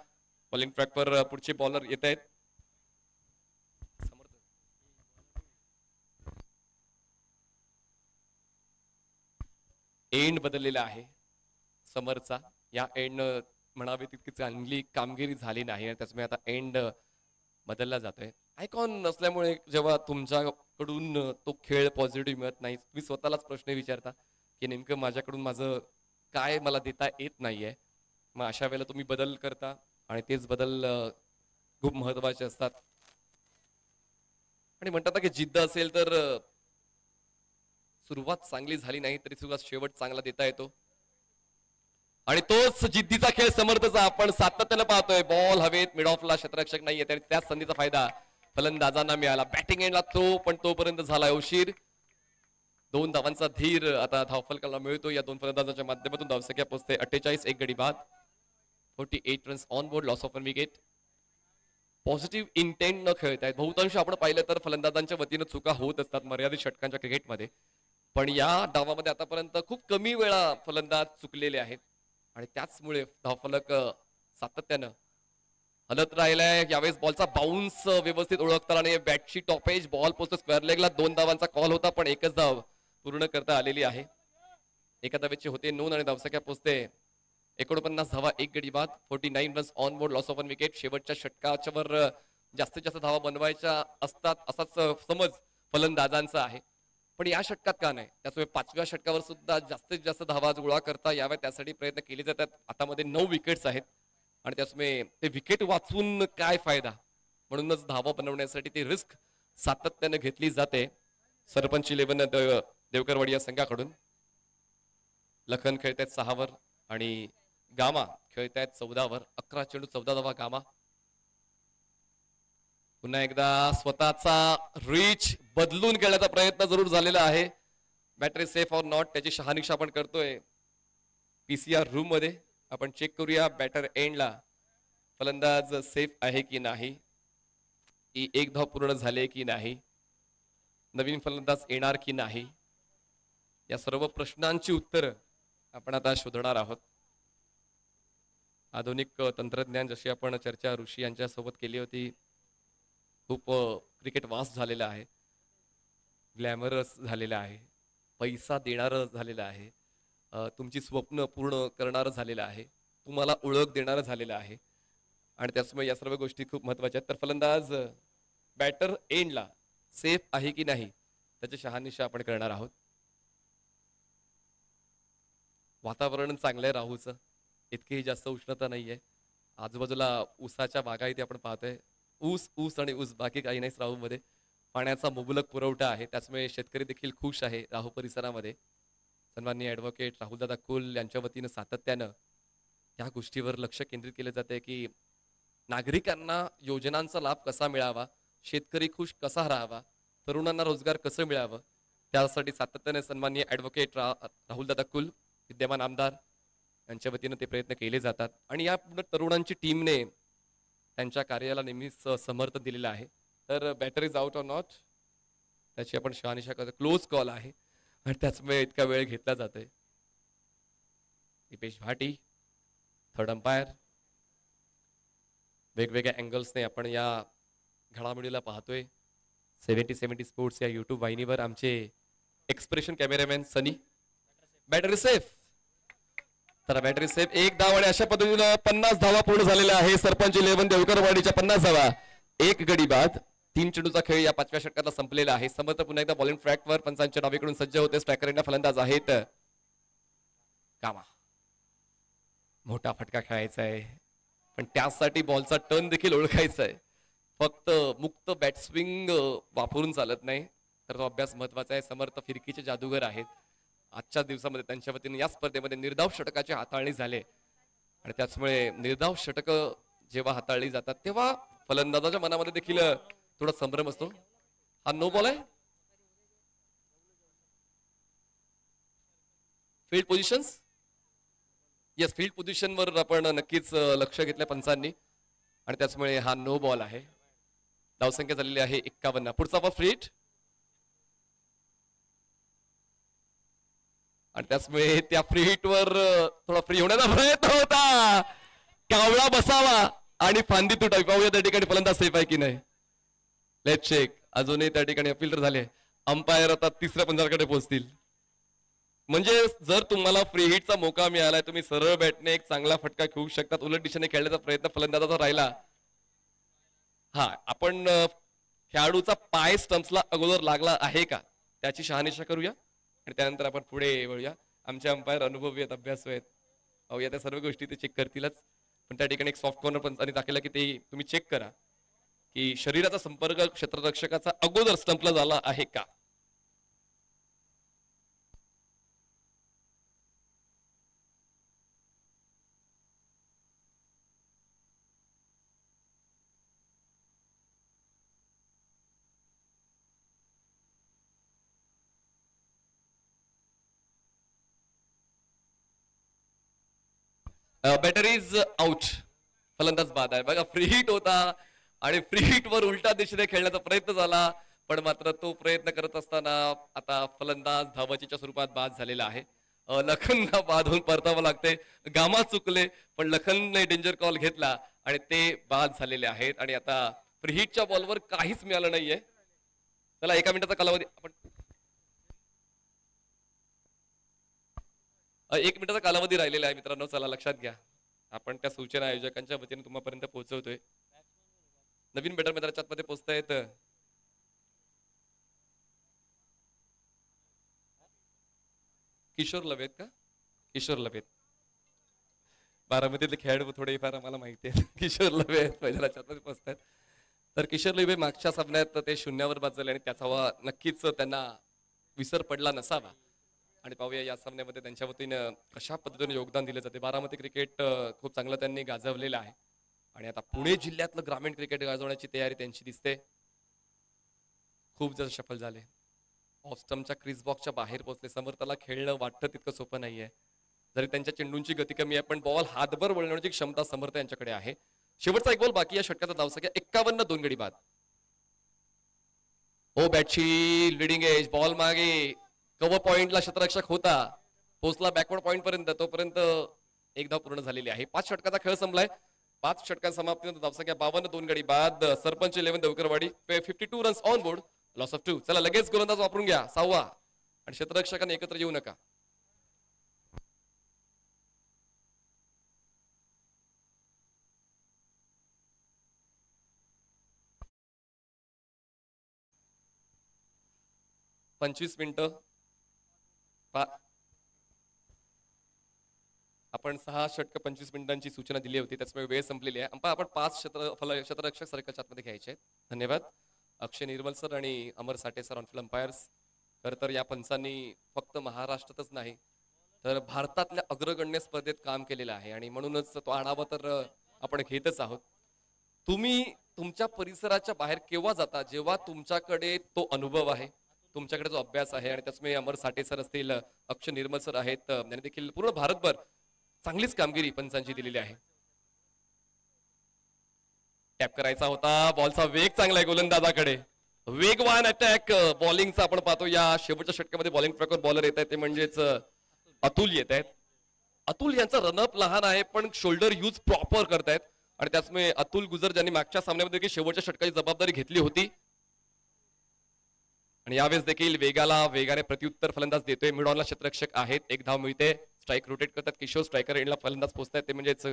बॉलिंग ट्रॅकवर पुढचे बॉलर येत आहेत. एंड बदललेला आहे समरचा. या एंड म्हणावी तितकी चांगली कामगिरी झाली नाही आणि त्याच्यामुळे आता एंड बदलला जातोय. आयकॉन नसल्यामुळे जेव्हा तुमच्याकडून तो खेळ पॉझिटिव्ह मिळत नाही, तुम्ही स्वतःलाच प्रश्न विचारता की नेमकं माझ्याकडून माझं काय मला देता येत नाहीये. मग अशा वेळेला तुम्ही बदल करता आणि तेच बदल खूप महत्वाचे असतात. आणि म्हणतात की जिद्द असेल तर सुरुवात चांगली झाली नाही तरी सुद्धा शेवट चांगला देता येतो. आणि तोच जिद्दीचा खेळ समर्थचा आपण सातत्याने पाहतोय. बॉल हवेत, मिड ऑफला क्षेत्ररक्षक नाहीये तरी त्याच संधीचा फायदा फलंदाजांना मिळाला. बॅटिंग एंडला पण तोपर्यंत झाला उशीर. 2 धावांचा धीर आता धावफलकाला मिळतो. या 2 फलंदाजांच्या माध्यमातून धावसंख्या पोहोचते 48, 1 गडी बाद. 48 runs on board, loss of 1 wicket. Positive intent न खेळतायत. बहुतांश आपण पाहिलं तर फलंदाजांच्या वतीनं चुका होत असतात मर्यादित षटकांच्या क्रिकेटमध्ये. पण या डावामध्ये आतापर्यंत खूप कमी वेळा फलंदाज चुकलेले आहेत आणि त्याचमुळे धावफलक सातत्यानं हलत राहिलाय. यावेळेस बॉलचा बाउन्स व्यवस्थित ओळखता आणि बॅटची टॉपेज बॉल पोहोचतो स्क्वेअर लेगला. 2 धावांचा कॉल होता पण एकच धाव पूर्ण करता आलेली आहे. एका धावेची होते नोंद आणि धावसंख्या पोहोचते 49 धावा, 1 गडी बाद. 49 runs on board, loss of 1 wicket. शेवटच्या षटकावर जास्तीत जास्त धावा बनवायच्या असतात असाच समज फलंदाजांचा आहे. पण या षटकात का नाही, त्यामुळे 5व्या षटकावर सुद्धा जास्तीत जास्त धावा गोळा करता याव्या त्यासाठी प्रयत्न केले जातात. हातामध्ये 9 विकेट्स आहेत आणि त्यामुळे ते विकेट वाचून काय फायदा, म्हणूनच धावा बनवण्यासाठी ती रिस्क सातत्याने घेतली जाते. सरपंच 11 देवकरवाडी या संघाकडून. लखन खेळतायत 6 वर आणि गामा खेळतायत 14 वर. 11 चेंडू 14 धावा गामा. पुन्हा एकदा स्वतःचा रीच बदलून खेळण्याचा प्रयत्न जरूर झालेला आहे. बॅटरी सेफ ऑर नॉट त्याची शहानिशा आपण करतोय पीसीआर रूम मध्ये. आपण चेक करूया बॅटर एंडला फलंदाज सेफ आहे की नाही, की 1 धाव पूर्ण झाले की नाही, नवीन फलंदाज येणार की नाही. या सर्व प्रश्नांची उत्तर आपण आता शोधणार आहोत. आधुनिक तंत्रज्ञान जशी आपण चर्चा ऋषी यांच्या सोबत केली होती, खूप क्रिकेट वास्ट झालेला आहे, ग्लॅमरस झालेला आहे, पैसा देणारं झालेलं आहे, तुमची स्वप्न पूर्ण करणारं झालेलं आहे, तुम्हाला ओळख देणारं झालेलं आहे आणि त्याचमुळे या सर्व गोष्टी खूप महत्त्वाच्या आहेत. तर फलंदाज बॅटर एंडला सेफ आहे की नाही त्याची शहानिशा आपण करणार आहोत. वातावरण चांगलं आहे राहूचं, इतकीही जास्त उष्णता नाहीये. आजूबाजूला ऊसाच्या बागा इथे आपण पाहतोय. ऊस ऊस आणि ऊस, बाकी काही नाही राहूमध्ये. पाण्याचा मुबलक पुरवठा आहे, त्याचमुळे शेतकरी देखील खुश आहे राहू परिसरामध्ये. सन्माननीय ॲडव्होकेट राहुलदादा कुल यांच्या वतीनं सातत्यानं त्या गोष्टीवर लक्ष केंद्रित केलं जाते की नागरिकांना योजनांचा लाभ कसा मिळावा, शेतकरी खुश कसा राहावा, तरुणांना रोजगार कसं मिळावं, त्यासाठी सातत्याने सन्माननीय ॲडव्होकेट राहुलदादा कुल विद्यमान आमदार यांच्या वतीनं ते प्रयत्न केले जातात. आणि या तरुणांची टीमने त्यांच्या कार्याला नेहमीच समर्थन दिलेलं आहे. तर battery is out or not त्याची आपण शहानिशा करतो. क्लोज कॉल आहे आणि त्याचमुळे इतका वेळ घेतला जातोय. Deepesh Bhati third umpire. वेगवेगळ्या अँगल्सने आपण या घडामोडीला पाहतोय. 70-70 स्पोर्ट्स या यूट्यूब वाहिनीवर आमचे एक्सप्रेशन कॅमेरामॅन सनी. बॅटरी सेफ, तर बॅटरी सेफ. एक धाव आणि अशा पद्धतीनं 50 धावा पूर्ण झालेल्या आहे. सरपंच 11 देवकरवाडीच्या 50 धावा, एक गडी बाद. 3 चेंडूचा खेळ या 5व्या षटकातला संपलेला आहे. समर्थ पुन्हा एकदा बॉलिंग ट्रॅकवर पंचांच्या डावीकडून सज्ज होते. स्ट्रायकर फलंदाज आहेत कामा. मोठा फटका खेळायचा आहे, पण त्यासाठी बॉलचा टर्न देखील ओळखायचा आहे. फक्त मुक्त बॅटस्विंग वापरून चालत नाही, तर तो अभ्यास महत्वाचा आहे. समर्थ फिरकीचे जादूगर आहेत. आजच्या दिवसामध्ये त्यांच्या वतीने या स्पर्धेमध्ये निर्धाव षटकाची हाताळणी झाले आणि त्याचमुळे निर्धाव षटक जेव्हा हाताळली जातात तेव्हा फलंदाजाच्या मनामध्ये देखील थोडा संभ्रम असतो. हा नो बॉल आहे. फील्ड पोझिशन्स, येस, फील्ड पोझिशनवर आपण नक्कीच लक्ष घेतलं पंचांनी आणि त्याचमुळे हा नो बॉल आहे. धावसंख्या झालेली आहे 51. पुढचा बॉल फ्री हिट आणि त्याचमुळे त्या फ्री हिटवर थोडा फ्री होण्याचा प्रयत्न होता. कावळा बसावा आणि फांदी तुटावी. पाहूया त्या ठिकाणी फलंदाज सेफ आहे की नाही. Late check. अजूनही त्या ठिकाणी अपील झाले. अंपायर आता तिसऱ्या पंजाकडे पोहोचतील. म्हणजे जर तुम्हाला फ्री हिटचा मौका मिळालाय, तुम्ही सरळ बॅटने एक चांगला फटका खेळू शकतात. उलट दिशेने खेळण्याचा प्रयत्न फलंदाजाचा राहिला. हा, आपण खेळाडूचा पाय स्टंप्सला अगोदर लागला आहे का त्याची शहानिशा करूया आणि त्यानंतर आपण पुढे वळूया. आमचे अंपायर अनुभवी आहेत, अभ्यासू आहेत. पाहूया त्या सर्व गोष्टी ते चेक करतीलच. पण त्या ठिकाणी एक सॉफ्ट कॉर्नर पण दाखवला की ते तुम्ही चेक करा की शरीराचा संपर्क क्षेत्ररक्षकाचा अगोदर स्टंपला झाला आहे का. Batter is out. फलंदाज बाद आहे. बघा, फ्री हिट होता आणि फ्री हिट वर उलटा दिशेने खेळण्याचा प्रयत्न झाला, पण मात्र तो प्रयत्न करत असताना आता फलंदाज धावचीच्या स्वरूपात बाद झालेला आहे. लखनला बाद होऊन परतावं लागते. गामा चुकले, पण लखनने डेंजर कॉल घेतला आणि ते बाद झालेले आहेत. आणि आता फ्री हिटच्या बॉलवर काहीच मिळालं नाहीये. चला, 1 मिनिटाचा कालावधी आपण 1 मिनिटाचा कालावधी राहिलेला आहे मित्रांनो. चला लक्षात घ्या, आपण त्या सूचना आयोजकांच्या वतीने तुम्हापर्यंत पोहोचवतोय. नवीन बॅटर मित्राच्या मध्ये पोहोचतायत. किशोर लवेत का? किशोर लवेत, बारामतीतले खेळाडू थोडेफार आम्हाला माहिती आहे. किशोर लवेत मैदानाच्या मध्ये पोहोचतायत. तर किशोर लवे मागच्या सामन्यात ते 0वर बाद झाले आणि त्याचा नक्कीच त्यांना विसर पडला नसावा. आणि पाहूया या सामन्यामध्ये त्यांच्या वतीनं कशा पद्धतीने योगदान दिले जाते. बारामती क्रिकेट खूप चांगलं त्यांनी गाजवलेलं आहे आणि आता पुणे जिल्ह्यातलं ग्रामीण क्रिकेट गाजवण्याची तयारी त्यांची दिसते. खूप जास्त सफल झाले. ऑफ स्टंपच्या क्रिस बॉक्सच्या बाहेर पोहोचले. समर्थाला खेळणं वाटतं तितकं सोपं नाहीये. जरी त्यांच्या चेंडूंची गती कमी आहे, पण बॉल हातभर वळवण्याची क्षमता समर्थ यांच्याकडे आहे. शेवटचा एक बॉल बाकी या षटकाचा धावसंख्या 51, 2 गडी बाद. ओ बॅटची लिडिंग एज, बॉल मागे कव्हर पॉइंटला क्षेत्ररक्षक होता, पोहोचला बॅकवर्ड पॉइंट पर्यंत, तोपर्यंत एक धाव पूर्ण झालेली आहे. 5 षटकाचा खेळ संपलाय. 5 षटकांच्या समाप्तीनंतर धावसंख्या 52, 2 गडी बाद. Sarpanch 11 देवकरवाडी 52 runs on board, loss of 2. चला लगेच गोलंदाज वापरून घ्या 6वा आणि क्षेत्ररक्षकांनी एकत्र येऊ नका. पंचवीस मिनिटं आपण 6 षटक 25 मिनिटांची सूचना दिली होती, त्याच्यामुळे वेळ संपलेली आहे. आपण 5 क्षेत्ररक्षक सरकच्या आतमध्ये घ्यायचे आहेत. धन्यवाद. अक्षय निर्मल सर आणि अमर साठे सर ऑन फील्ड अंपायर्स. खरं तर या पंचांनी फक्त महाराष्ट्रातच नाही तर भारतातल्या अग्रगण्य स्पर्धेत काम केलेलं आहे आणि म्हणूनच तो आढावा तर आपण घेतच आहोत. तुम्ही तुमच्या परिसराच्या बाहेर केव्हा जाता, जेव्हा तुमच्याकडे तो अनुभव आहे, तुमच्याकडे जो अभ्यास आहे, आणि त्याच्यामुळे अमर साठे सर असतील, अक्षय निर्मल सर आहेत, त्यांनी देखील पूर्ण भारतभर चांगलीच कामगिरी पंचांची दिलेली आहे. टॅप करायचा होता, बॉलचा वेग चांगला आहे गोलंदाजाकडे, वेगवान अटॅक बॉलिंगचा आपण पाहतो. या शेवटच्या षटकामध्ये बॉलिंग ट्रॅकवर बॉलर येत आहेत, ते म्हणजेच अतुल येत आहेत. अतुल यांचा रनअप लहान आहे पण शोल्डर यूज प्रॉपर करतायत आणि त्याचमुळे अतुल गुजर ज्यांनी मागच्या सामन्यामध्ये देखील शेवटच्या षटकाची जबाबदारी घेतली होती आणि यावेळेस देखील वेगाने प्रत्युत्तर फलंदाज देतोय. मिडॉनला क्षेत्ररक्षक आहेत, एक धाव मिळते, स्ट्राईक रोटेट करतात. किशोर स्ट्रायकर एंडला फलंदाज पोहोचतायत, ते म्हणजेच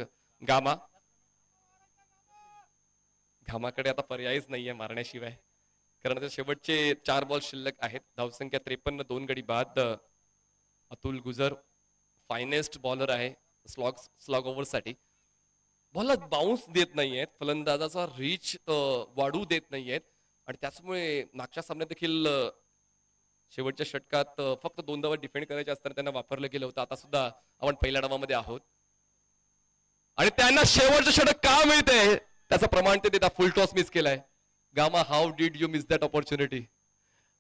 घामाकडे आता पर्यायच नाहीये मारण्याशिवाय, कारण शेवटचे 4 बॉल शिल्लक आहेत. धावसंख्या 53, 2 गडी बाद. अतुल गुजर फायनेस्ट बॉलर आहे स्लॉग ओव्हर साठी. बॉलला बाउन्स देत नाहीयेत, फलंदाजाचा रीच वाढू देत नाहीयेत आणि त्याचमुळे मागच्या सामन्यात देखील शेवटच्या षटकात फक्त 2 धावा डिफेंड करायचे असताना त्यांना वापरलं गेलं होतं. आता सुद्धा आपण पहिल्या डावामध्ये आहोत आणि त्यांना शेवटचं षटक का मिळतंय त्याचं प्रमाण ते देता. फुल टॉस मिस केलाय. Gamma, how did you miss that opportunity?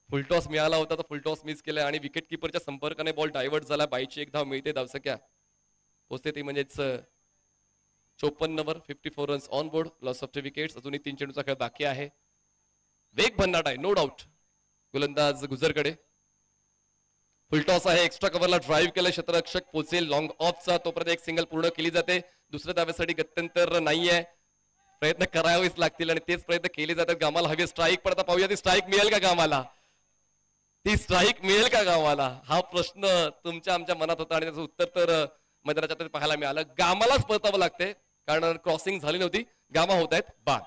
Full toss मिळाला होता तर फुलटॉस मिस केलाय आणि विकेट किपरच्या संपर्काने बॉल डायव्हर्ट झाला. 22ची एक धाव मिळते, धावसंख्या पोहोचते ती म्हणजेच 54 वर. 54 runs on board, loss of 2 wickets. अजूनही 3 चेंडूचा खेळ बाकी आहे. वेग भन्नाट आहे, नो डाऊट गोलंदाज गुजरकडे. फुलटॉस आहे, एक्स्ट्रा कव्हरला ड्राईव्ह केलं क्षेत्ररक्षक, पोचेल लॉंग ऑफचा, तोपर्यंत एक सिंगल पूर्ण केली जाते. दुसऱ्या धावेसाठी गत्यंतर नाहीये, प्रयत्न करावेच लागतील आणि तेच प्रयत्न केले जातात. गामाला हवी स्ट्राईक, पडता पाहूया ती स्ट्राईक मिळेल का गामाला, ती स्ट्राईक मिळेल का गामाला, हा प्रश्न तुमच्या आमच्या मनात होता आणि त्याचं उत्तर तर मैदानाच्या पाहायला मिळालं. गामालाच परतावं लागते कारण क्रॉसिंग झाली नव्हती. गामा होत आहेत बाद.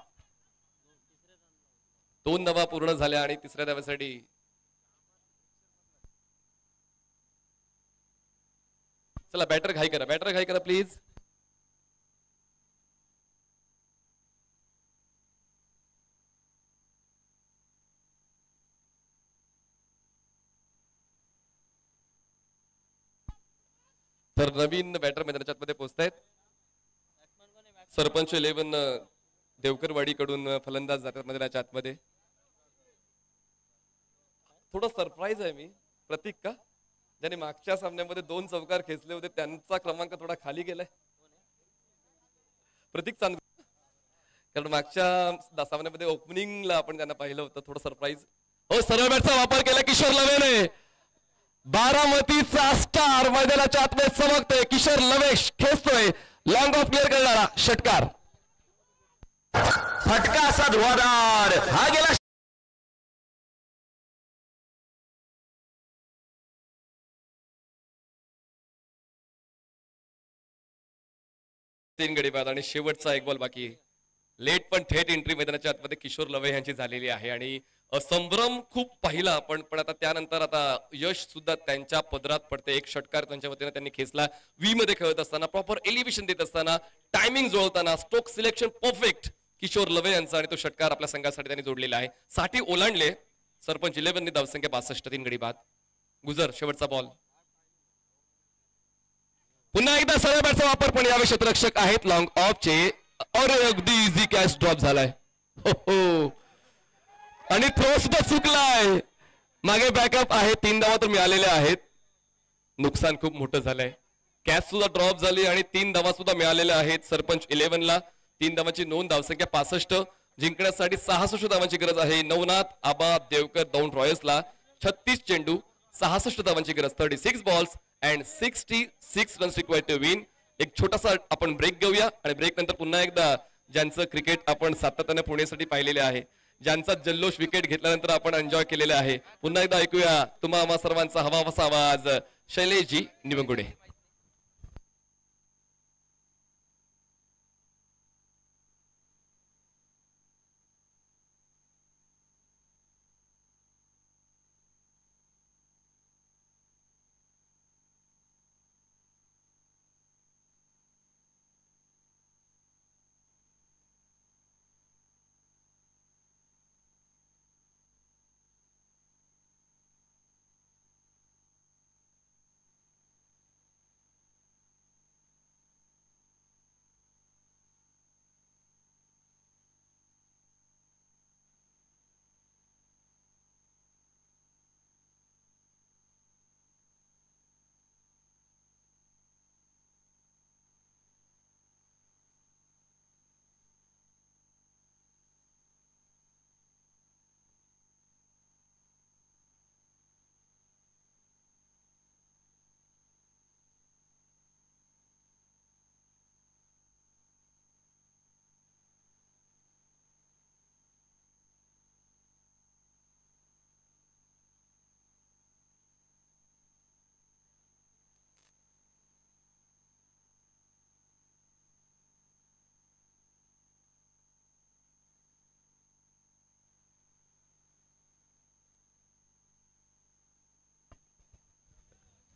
2 धावा पूर्ण झाल्या आणि तिसऱ्या धाव्यासाठी चला बॅटर घाई करा प्लीज. तर नवीन बॅटर मैदानाच्या आतमध्ये पोहोचतायत. सरपंच 11 देवकरवाडी कडून फलंदाज जातात मैदानाच्या आतमध्ये. थोडं सरप्राईज आहे मी, प्रतीक का, ज्याने मागच्या सामन्यामध्ये 2 चौकार खेचले होते त्यांचा क्रमांक थोडा खाली गेलाय. प्रतीक चांद, कारण मागच्या सामन्यामध्ये ओपनिंगला आपण त्यांना पाहिलं होतं. थोडं सरप्राईज. हो, सरळ बॅटचा वापर केला किशोर लवेने. बारामतीचा स्टार मैदानाच्या आतमध्ये चमकतोय. किशोर लवेश खेचतोय, लॉंग ऑफ क्लिअर करणारा षटकार. फटका असा धुवाधार, हा गेला 3 गडी बाद आणि शेवटचा एक बॉल बाकी. लेट पण थेट एंट्री मैदानाच्या आतमध्ये किशोर लवे यांची झालेली आहे आणि संभ्रम खूप पाहिला पण आता त्यानंतर आता यश सुद्धा त्यांच्या पदरात पडते. एक षटकार त्यांच्या वतीने त्यांनी खेचला. वी मध्ये खेळत असताना, प्रॉपर एलिव्हेशन देत असताना, टायमिंग जुळवताना, stroke selection perfect Kishor Lave यांचा आणि तो षटकार आपल्या संघासाठी त्यांनी जोडलेला आहे. 60 ओलांडले. सरपंच 11 धावसंख्या 62, 3 गडी बाद. गुजर शेवटचा बॉल. पुन्हा एकदा सरळ बॅटचा वापर, पण यावेळी क्षेत्ररक्षक आहेत लॉंग ऑफचे और अगदी इझी कॅच ड्रॉप झालाय. हो आणि थ्रो सुद्धा चुकलाय. मागे बॅकअप आहे, 3 धावा तर मिळालेल्या आहेत. नुकसान खूप मोठं झालंय. कॅच सुद्धा ड्रॉप झाली आणि 3 धावा सुद्धा मिळालेल्या आहेत. सरपंच 11 ला 3 धावांची नोंद. धावसंख्या 65. जिंकण्यासाठी 66 धावांची गरज आहे. नवनाथ आबा देवकर दौंड रॉयल्सला 36 चेंडू 66 धावांची गरज. 36 balls and 66 runs required to win. एक छोटासा आपण ब्रेक घेऊया आणि ब्रेक नंतर पुन्हा एकदा ज्यांचं क्रिकेट आपण सातत्याने पुण्यासाठी पाहिलेले आहे, ज्यांचा जल्लोष विकेट घेतल्यानंतर आपण एन्जॉय केलेला आहे, पुन्हा एकदा ऐकूया तुम्हा सर्वांचा हवा असा आवाज शैलेशजी निवंगुडे.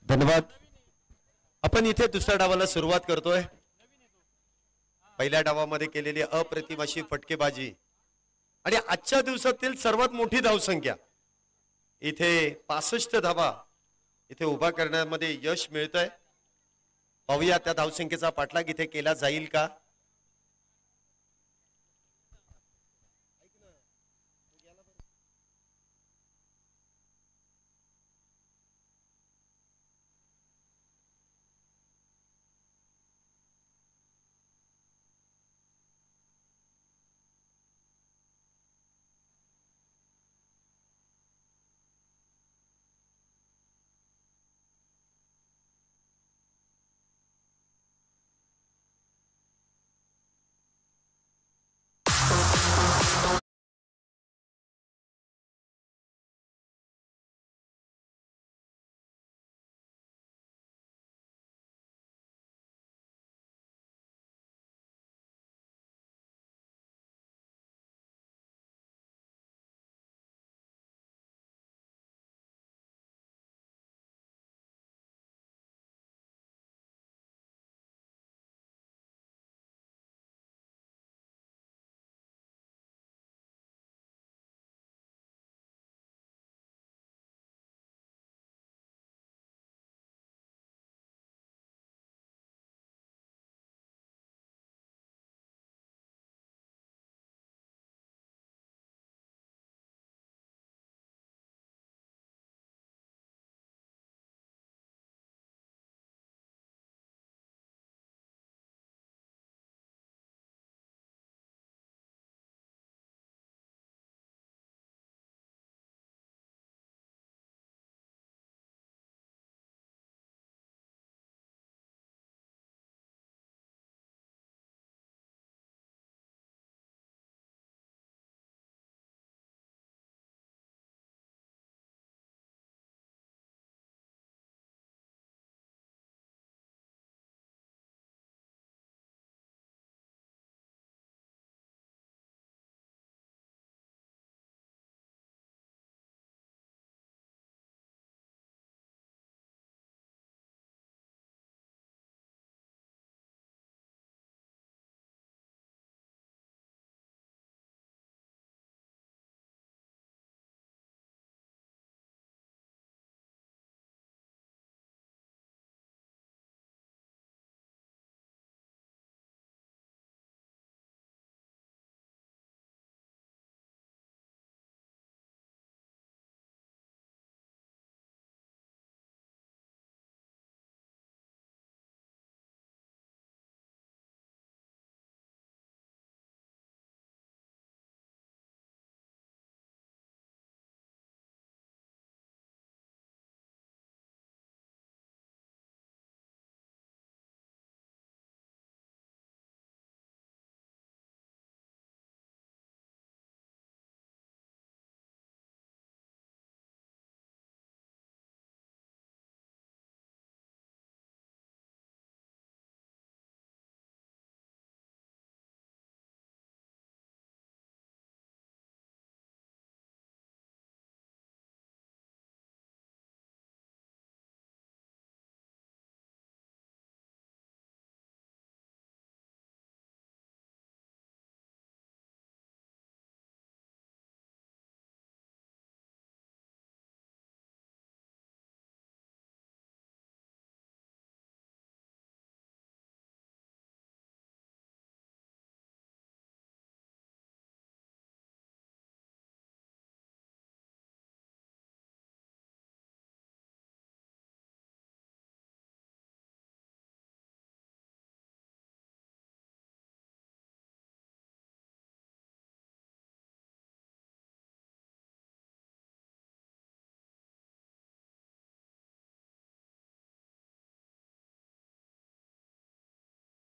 धन्यवाद. आपण इथे दुसऱ्या डावाला सुरुवात करतोय. पहिल्या डावामध्ये केलेली अप्रतिम अशी फटकेबाजी आणि आजच्या दिवसातील सर्वात मोठी धावसंख्या इथे 65 धावा इथे उभा करण्यामध्ये यश मिळतंय. पाहूया त्या धावसंख्येचा पाठलाग इथे केला जाईल का.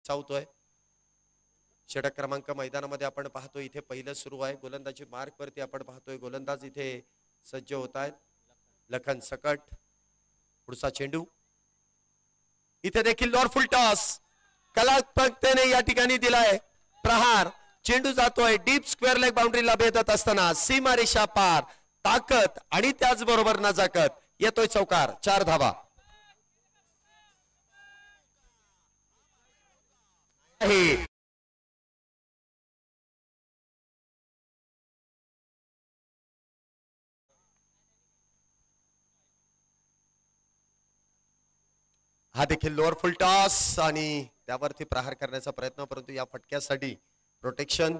चावतोय. षटक क्रमांक मैदानामध्ये आपण पाहतो इथे पहिलं सुरू आहे. गोलंदाजी मार्क वरती आपण पाहतोय गोलंदाज इथे सज्ज होत आहेत. लखन सकट पुढचा चेंडू इथे देखील फुल टॉस कलात्मकतेने या ठिकाणी दिलाय. प्रहार चेंडू जातोय डीप स्क्वेअर लेग बाउंड्रीला भेदत असताना सीमारेषा पार ताकद आणि त्याचबरोबर नजाकत येतोय चौकार. 4 धावा. आहे. हा देखील लोअर फुल टॉस आणि त्यावरती प्रहार करण्याचा प्रयत्न, परंतु या फटक्यासाठी प्रोटेक्शन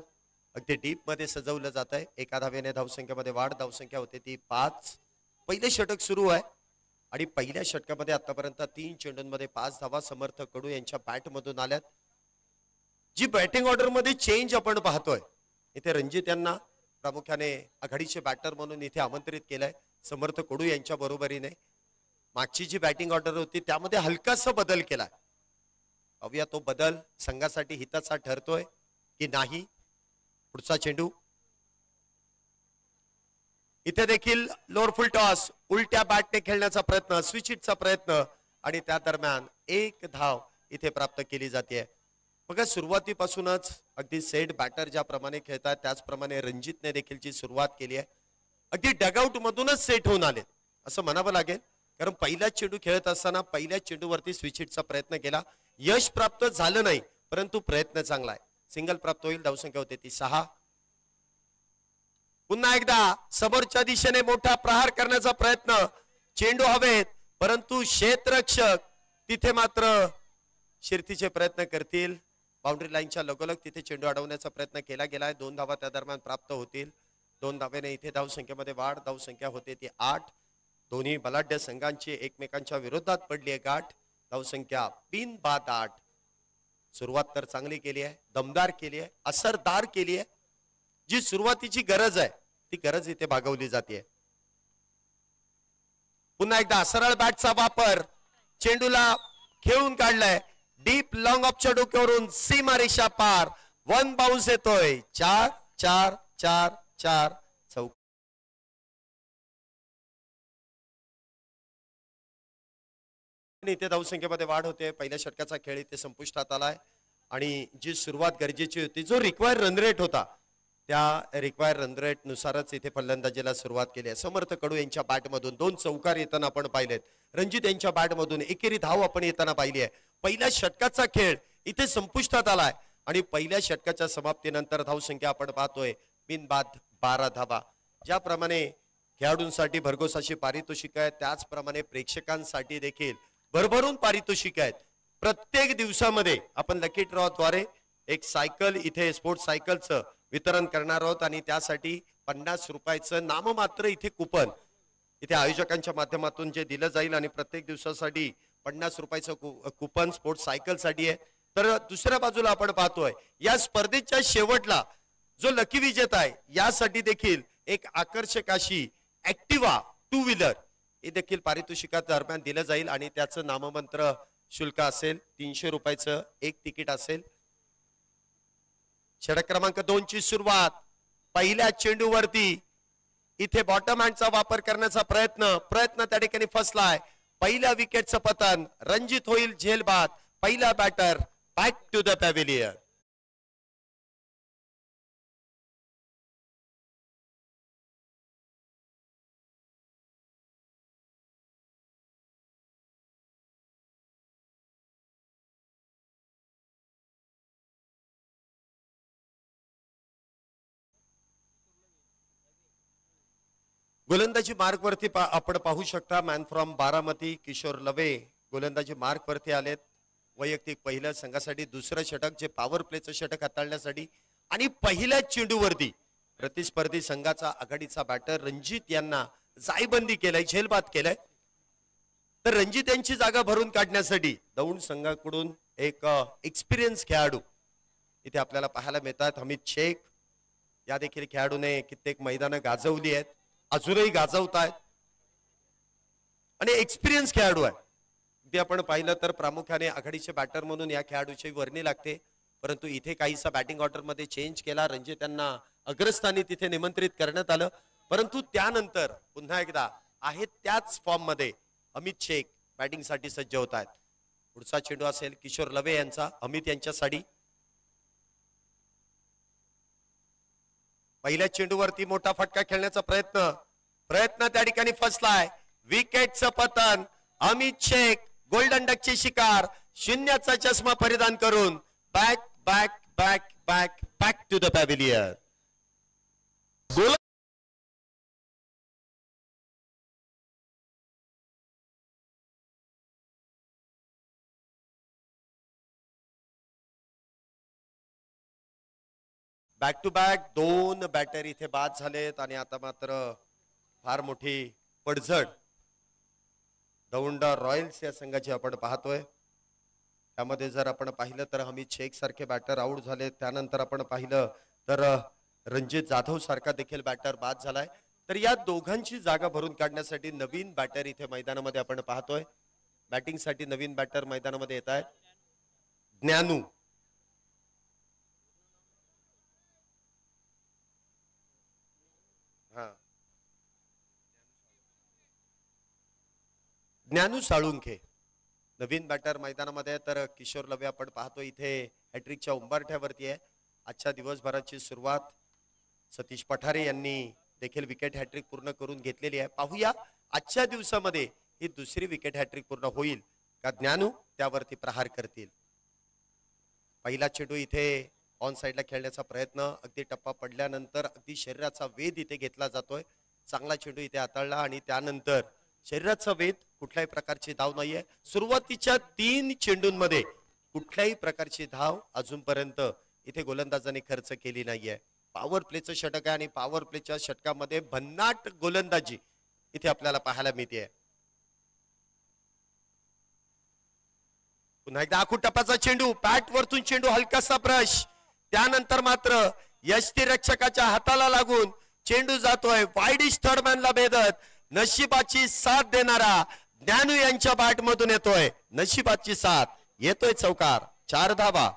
अगदी डीप मध्ये सजवलं जात आहे. एका धावेने धावसंख्येमध्ये वाढ, धावसंख्या होते ती 5. पहिले षटक सुरू आहे आणि पहिल्या षटकामध्ये आतापर्यंत 3 चेंडूंमध्ये 5 धावा समर्थ कडू यांच्या बॅट मधून आल्यात. जी बॅटिंग ऑर्डर मध्ये चेंज आपण पाहतोय, इथे रणजित यांना प्रामुख्याने आघाडीचे बॅटर म्हणून इथे आमंत्रित केलंय समर्थ कडू यांच्या बरोबरीने. मागची जी बॅटिंग ऑर्डर होती त्यामध्ये हलकासा बदल केलाय. पाहूया तो बदल संघासाठी हिताचा ठरतोय की नाही. पुढचा चेंडू इथे देखील लोअर फुल टॉस, उलट्या बॅटने खेळण्याचा प्रयत्न, स्विच हिटचा प्रयत्न आणि त्या दरम्यान 1 धाव इथे प्राप्त केली जाते. बघा सुरुवातीपासूनच अगदी सेट बॅटर ज्याप्रमाणे खेळतात त्याचप्रमाणे रणजितने देखील जी सुरुवात केली आहे अगदी डगआउट मधूनच सेट होऊन आले असं म्हणावं लागेल. कारण पहिला चेंडू खेळत असताना पहिल्या चेंडूवरती स्विच हिटचा प्रयत्न केला, यश प्राप्त झालं नाही परंतु प्रयत्न चांगला आहे. सिंगल प्राप्त होईल, धावसंख्या होते ती 6. पुन्हा एकदा समोरच्या दिशेने मोठा प्रहार करण्याचा प्रयत्न, चेंडू हवेत परंतु क्षेत्ररक्षक तिथे मात्र शिरतीचे प्रयत्न करतील. बाउंड्री लाईनच्या लगोलग तिथे चेंडू अडवण्याचा प्रयत्न केला गेलाय. 2 धावा त्या दरम्यान प्राप्त होतील. 2 धावेने इथे धावसंख्येमध्ये वाढ, धावसंख्या होते ती 8. दोन्ही बलाढ्य संघांची एकमेकांच्या विरोधात पडली आहे गाठ. धावसंख्या 3 बाद 8. सुरुवात तर चांगली केली आहे, दमदार केली आहे, असरदार केली आहे. जी सुरुवातीची गरज आहे ती गरज इथे भागवली जाते. पुन्हा एकदा सरळ बॅटचा वापर, चेंडूला खेळून काढलाय डीप लॉंग ऑफच्या डोक्यावरून सीमारेषा पार. 1 बाउन्स येतोय. 4 4 4 4 चौक. इथे धावसंख्येमध्ये वाढ होते. पहिल्या षटकाचा खेळ इथे संपुष्टात आलाय आणि जी सुरुवात गरजेची होती, जो रिक्वायर रन रेट होता त्या रिक्वायर रन रेट नुसारच इथे फलंदाजीला सुरुवात केली आहे. समर्थ कडू यांच्या बॅटमधून 2 चौकार येताना आपण पाहिलेत. रणजित यांच्या बॅटमधून एकेरी धाव आपण येताना पाहिली आहे. पहिल्या षटकाचा खेळ इथे संपुष्टात आलाय आणि पहिल्या षटकाच्या समाप्तीनंतर धावसंख्या आपण पाहतोय बिनबाद 12 धावा. ज्याप्रमाणे खेळाडूंसाठी भरघोस अशी पारितोषिक आहे त्याचप्रमाणे प्रेक्षकांसाठी देखील भरभरून पारितोषिक आहेत. प्रत्येक दिवसामध्ये आपण लकी ड्रॉ द्वारे एक सायकल इथे स्पोर्ट्स सायकलचं वितरण करणार आहोत आणि त्यासाठी 50 रुपयाचं नाममात्र इथे कुपन इथे आयोजकांच्या माध्यमातून जे दिलं जाईल आणि प्रत्येक दिवसासाठी 50 रुपयाचं कुपन स्पोर्ट्स सायकलसाठी आहे. तर दुसऱ्या बाजूला आपण पाहतोय या स्पर्धेच्या शेवटला जो लकी विजेता आहे यासाठी देखील एक आकर्षक अशी ऍक्टिवा 2 व्हीलर हे देखील पारितोषिकात दरम्यान दिलं जाईल आणि त्याचं नाममात्र शुल्क असेल 300 रुपयाचं एक तिकीट असेल. षटक क्रमांक 2 ची सुरुवात. पहिल्या चेंडूवरती इथे बॉटम हँडचा वापर करण्याचा प्रयत्न त्या ठिकाणी फसलाय. पहिल्या विकेटचं पतन. रणजित होईल झेलबाद. पहिला batter back to the pavilion. गोलंदाजी मार्क वरती आपण पाहू शकता मॅन फ्रॉम बारामती किशोर लवे गोलंदाजी मार्क वरती आलेत. वैयक्तिक पहिलं संघासाठी दुसरं षटक जे पॉवर प्लेचं षटक हाताळण्यासाठी आणि पहिल्या चेंडूवरती प्रतिस्पर्धी संघाचा आघाडीचा बॅटर रणजित यांना जायबंदी केलाय, झेलबाद केलाय. तर रणजित यांची जागा भरून काढण्यासाठी दौंड संघाकडून एक एक्सपिरियन्स खेळाडू इथे आपल्याला पाहायला मिळतात. अमित शेख या देखील खेळाडूने कित्येक मैदानं गाजवली आहेत, अजूनही गाजवत आहेत आणि एक्सपिरियन्स खेळाडू आहे. ते आपण पाहिलं तर प्रामुख्याने आघाडीचे बॅटर म्हणून या खेळाडूची वर्णी लागते, परंतु इथे काहीसा बॅटिंग ऑर्डर मध्ये चेंज केला. रणजित यांना अग्रस्थानी तिथे निमंत्रित करण्यात आलं, परंतु त्यानंतर पुन्हा एकदा आहेत त्याच फॉर्म मध्ये अमित शेख बॅटिंग साठी सज्ज होत आहेत. पुढचा चेंडू असेल किशोर लवे यांचा अमित यांच्यासाठी. पहिल्या चेंडूवरती मोठा फटका खेळण्याचा प्रयत्न त्या ठिकाणी फसलाय. विकेटचं पतन. अमित शेख गोल्डन डकची शिकार. 0चा चष्मा परिधान करून back back, back, back, back to the pavilion. Back to back 2 batter इथे बाद झालेत आणि आता मात्र फार मोठी पडझड दौंड रॉयल्स या संघाची आपण पाहतोय. त्यामध्ये जर आपण पाहिलं तर हमीद शेख सारखे बॅटर आउट झाले. त्यानंतर आपण पाहिलं तर रणजित जाधव सारखा देखील बॅटर बाद झालाय. तर या दोघांची जागा भरून काढण्यासाठी नवीन बॅटर इथे मैदानामध्ये आपण पाहतोय. बॅटिंग साठी नवीन बॅटर मैदानामध्ये येत आहेत. ज्ञानू ज्ञानू साळुंखे नवीन बॅटर मैदानामध्ये. तर किशोर लवे आपण पाहतो इथे हॅट्रिकच्या उंबरठ्यावरती आहे. आजच्या दिवसभराची सुरुवात सतीश पठारे यांनी देखील विकेट हॅट्रिक पूर्ण करून घेतलेली आहे. पाहूया आजच्या दिवसामध्ये ही दुसरी विकेट हॅट्रिक पूर्ण होईल का ज्ञानू त्यावरती प्रहार करतील. पहिला चेंडू इथे ऑन साइडला खेळण्याचा प्रयत्न अगदी टप्पा पडल्यानंतर अगदी शरीराचा वेध इथे घेतला जातोय. चांगला चेंडू इथे हाताळला आणि त्यानंतर शरीराचा वेध कुठल्याही प्रकारची धाव नाहीये. सुरुवातीच्या 3 चेंडूंमध्ये कुठल्याही प्रकारची धाव अजूनपर्यंत इथे गोलंदाजांनी खर्च केली नाहीये. पॉवर प्लेचं षटक आहे आणि पॉवर प्लेच्या षटकामध्ये भन्नाट गोलंदाजी इथे आपल्याला पाहायला मिळते. पुन्हा एकदा आखूड टप्प्याचा चेंडू पॅट वरतून चेंडू हलकासा ब्रश. त्यानंतर मात्र यष्टिरक्षकाच्या हाताला लागून चेंडू जातोय वाईडिश थर्डमॅनला भेदत. नशिबाची साथ देणारा ज्ञानू यांच्या बॅट मधून येतोय. नशिबाची साथ येतोय चौकार. 4 धावा.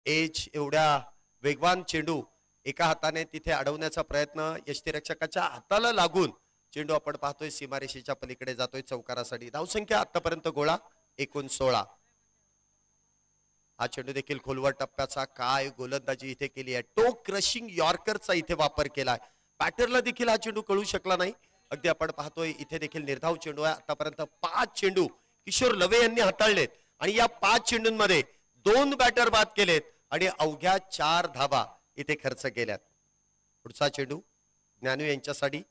एज एवढ्या वेगवान चेंडू एका हाताने तिथे अडवण्याचा प्रयत्न यष्टिरक्षकाच्या हाताला लागून चेंडू आपण पाहतोय सीमारेषेच्या पलीकडे जातोय चौकारासाठी. धावसंख्या आतापर्यंत गोळा 16. हा चेंडू देखील खोलवर टप्प्याचा. काय गोलंदाजी इथे केली आहे. टो क्रशिंग यॉर्करचा इथे वापर केलाय. बॅटरला देखील हा चेंडू कळू शकला नाही. अगदी आपण पाहतोय इथे देखील निर्धाव चेंडू आहे. आतापर्यंत 5 चेंडू किशोर लवे यांनी हाताळलेत आणि या 5 चेंडूंमध्ये 2 बॅटर बाद केलेत आणि अवघ्या 4 धावा इथे खर्च केल्यात. पुढचा चेंडू ज्ञानू यांच्यासाठी.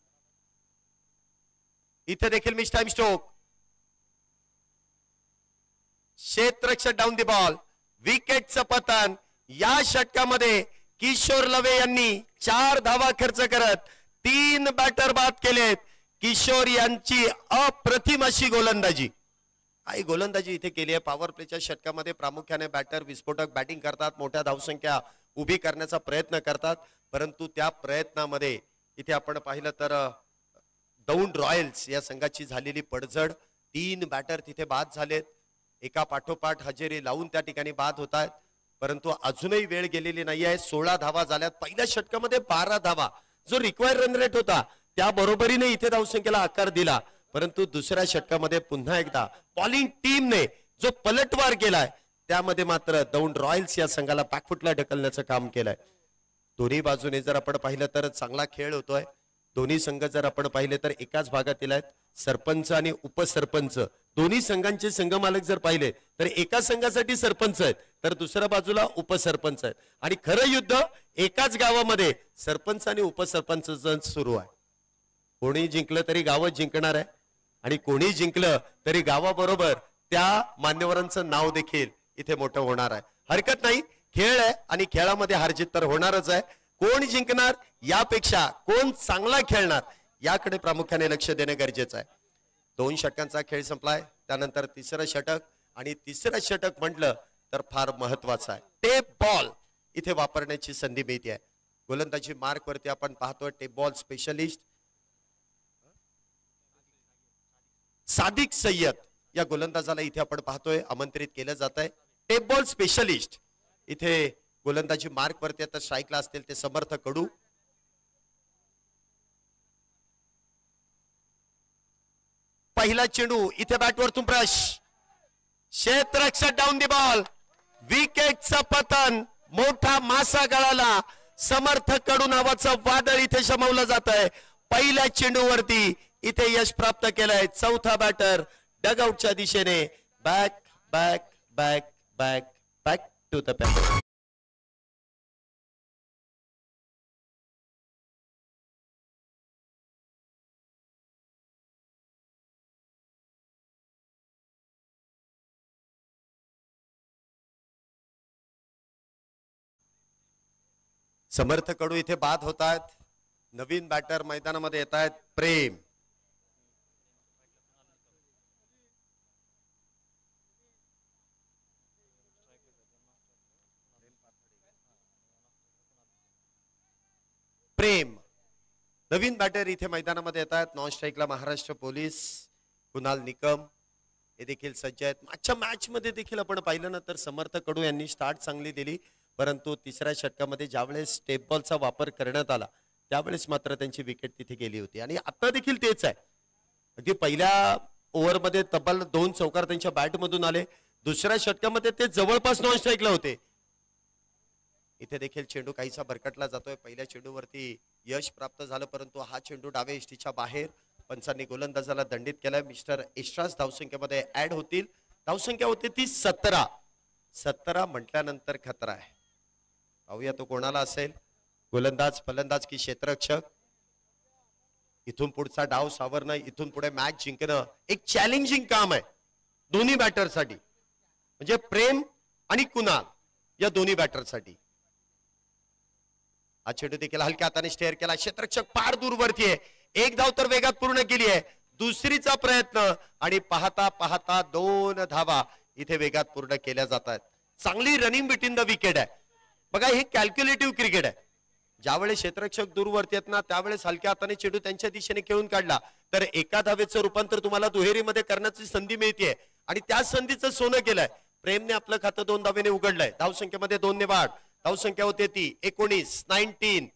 इथे देखील मिस टाइम स्ट्रोक. क्षेत्ररक्षक डाऊन द बॉल. विकेटचं पतन. या षटकामध्ये किशोर लवे यांनी 4 धावा खर्च करत 3 बॅटर बाद केलेत. किशोर यांची अप्रतिम अशी गोलंदाजी. काही गोलंदाजी इथे केली आहे. पॉवर प्लेच्या षटकामध्ये प्रामुख्याने बॅटर विस्फोटक बॅटिंग करतात. मोठ्या धावसंख्या उभी करण्याचा प्रयत्न करतात. परंतु त्या प्रयत्नामध्ये इथे आपण पाहिलं तर दौंड रॉयल्स या संघाची झालेली पडझड. 3 बॅटर तिथे बाद झालेत. एका पाठोपाठ हजेरी लावून त्या ठिकाणी बाद होत आहेत. परंतु अजूनही वेळ गेलेली नाही आहे. 16 धावा झाल्यात. पहिल्या षटकामध्ये 12 धावा जो रिक्वायर्ड रन रेट होता त्या बरोबरीने इथे धावसंख्येला आकार दिला. परंतु दुसऱ्या षटकामध्ये पुन्हा एकदा बॉलिंग टीमने जो पलटवार केलाय त्यामध्ये मात्र दौंड रॉयल्स या संघाला बॅकफुटला ढकलण्याचं काम केलंय. दोन्ही बाजूने जर आपण पाहिलं तर चांगला खेळ होतोय. दोन्ही संघ जर आपण पाहिले तर एकाच भागातील आहेत. सरपंच आणि उपसरपंच दोन्ही संघांचे संघमालक जर पाहिले तर एका संघासाठी सरपंच आहेत तर दुसऱ्या बाजूला उपसरपंच आहेत. आणि खरं युद्ध एकाच गावामध्ये सरपंच आणि उपसरपंच सुरू आहे. कोणी जिंकलं तरी गावच जिंकणार आहे आणि कोणी जिंकलं तरी गावाबरोबर त्या मान्यवरांचं नाव देखील इथे मोठं होणार आहे. हरकत नाही. खेळ आहे आणि खेळामध्ये हारजीत तर होणारच आहे. कोण जिंकणार यापेक्षा कोण चांगला खेळणार याकडे प्रामुख्याने लक्ष देणं गरजेचं आहे. 2 षटकांचा खेळ संपलाय. त्यानंतर तिसरं षटक आणि तिसरं षटक म्हटलं तर फार महत्वाचं आहे. टेप बॉल इथे वापरण्याची संधी मिळते आहे. गोलंदाजी मार्क वरती आपण पाहतोय tape ball specialist Sadiq Syed या गोलंदाजाला इथे आपण पाहतोय आमंत्रित केलं जात आहे. टेप बॉल स्पेशलिस्ट इथे गोलंदाजी मार्क वरती आता स्ट्राईकला असतील ते समर्थ कडू. पहिला चेंडू इथे बॅटवरतून प्रश, क्षेत्ररक्षक डाऊन दी बॉल, विकेटचं पतन, मोठा मासा गळाला, समर्थक कडू नावाचं वादळ इथे शमवलं जात आहे. पहिल्या चेंडूवरती इथे यश प्राप्त केलंय. चौथा बॅटर डगआउटच्या दिशेने back back back back back to the back. Samarth Kadu इथे बाद होत आहेत. नवीन बॅटर मैदानामध्ये येत आहेत प्रेम. प्रेम नवीन बॅटर इथे मैदानामध्ये येत आहेत. नॉन स्ट्राईकला महाराष्ट्र पोलीस कुणाल निकम हे देखील सज्ज आहेत. मागच्या मॅच मध्ये देखील आपण पाहिलं ना तर समर्थ कडू यांनी स्टार्ट चांगली दिली, परंतु तिसऱ्या षटकामध्ये ज्यावेळेस स्टेप बॉलचा वापर करण्यात आला त्यावेळेस मात्र त्यांची विकेट तिथे गेली होती. आणि आता देखील तेच आहे. अगदी पहिल्या ओव्हरमध्ये तब्बल 2 चौकार त्यांच्या बॅटमधून आले. दुसऱ्या षटकामध्ये ते जवळपास नॉन स्ट्राईकला होते. इथे देखील चेंडू काहीसा भरकटला जातोय. पहिल्या चेंडूवरती यश प्राप्त झालं, परंतु हा चेंडू डावे इष्टीच्या बाहेर. पंचांनी गोलंदाजाला दंडित केलाय. मिस्टर एस्ट्रास धावसंख्येमध्ये ऍड होतील. धावसंख्या होती ती 17 म्हटल्यानंतर खतरा आहे. पाहूया तो कोणाला असेल, गोलंदाज, फलंदाज की क्षेत्ररक्षक. इथून पुढचा डाव सावरणं, इथून पुढे मॅच जिंकणं एक चॅलेंजिंग काम आहे दोन्ही बॅटरसाठी, म्हणजे प्रेम आणि कुणाल या दोन्ही बॅटरसाठी. हा चेंडू देखील हलक्या हाताने स्टेअर केला. क्षेत्ररक्षक फार दूरवरती आहे. एक धाव तर वेगात पूर्ण केली आहे. दुसरीचा प्रयत्न आणि पाहता पाहता 2 धावा इथे वेगात पूर्ण केल्या जातात. चांगली रनिंग बिटवीन द विकेट आहे. बघा हे कॅल्क्युलेटिव्ह क्रिकेट आहे. ज्यावेळेस क्षेत्ररक्षक दूरवरती आहेत ना त्यावेळेस हलक्या हाताने चेंडू त्यांच्या दिशेने खेळून काढला तर एका धावेचं रूपांतर तुम्हाला दुहेरीमध्ये करण्याची संधी मिळते आणि त्या संधीचं सोनं केलंय. प्रेमने आपलं खातं 2 धावेने उघडलंय. धावसंख्येमध्ये 2 ने वाढ. धावसंख्या होते ती 19.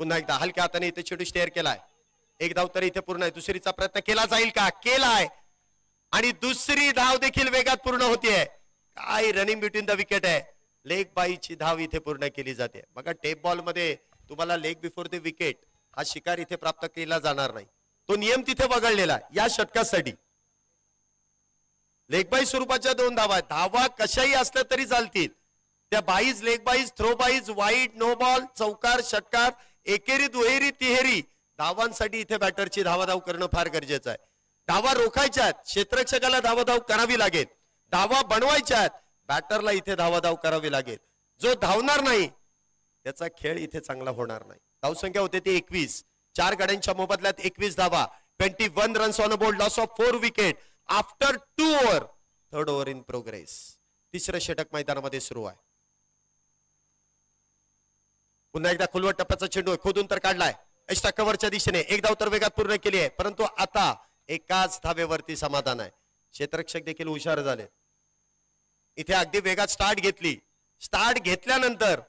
पुन्हा एकदा हलक्या हाताने इथे चेंडू स्टेअर केलाय. एक धाव तर इथे पूर्ण आहे. दुसरीचा प्रयत्न केला जाईल का? केलाय आणि दुसरी धाव देखील वेगात पूर्ण होतीये. काय रनिंग बिटवीन द विकेट आहे. लेग बाईची धाव इथे पूर्ण केली जाते. बघा टेप बॉल मध्ये तुम्हाला लेग बिफोर द विकेट हा शिकार इथे प्राप्त केला जाणार नाही. तो नियम तिथे वगळलेला या षटकासाठी. लेग बाई स्वरूपाच्या 2 धावा आहेत. धावा कशाही असल्या तरी चालतील. त्या byes, leg byes, throw byes, wide, no ball, चौकार, षटकार, एकेरी, दुहेरी, तिहेरी धावांसाठी इथे बॅटरची धावाधाव करणं फार गरजेचं आहे. धावा रोखायच्या आहेत, क्षेत्ररक्षकाला धावाधाव करावी लागेल. धावा बनवायच्या आहेत, बॅटरला इथे धावाधाव करावी लागेल. जो धावणार नाही त्याचा खेळ इथे चांगला होणार नाही. धावसंख्या होते ती 21. 4 गड्यांच्या मोबदल्यात 21 धावा. 21 runs on a board. Loss of 4 wicket after 2 over. 3rd over in progress. तिसरं षटक मैदानामध्ये सुरू आहे. पुन्हा एकदा खोलवट टप्प्याचा चेंडू आहे. खोदून तर काढलाय एक्स्ट्रा कव्हरच्या दिशेने. एक धाव तर वेगात पूर्ण केली आहे, परंतु आता एकाच धावेवरती समाधान आहे. क्षेत्ररक्षक देखील हुशार झाले. इथे अगदी वेगात स्टार्ट घेतली. स्टार्ट घेतल्यानंतर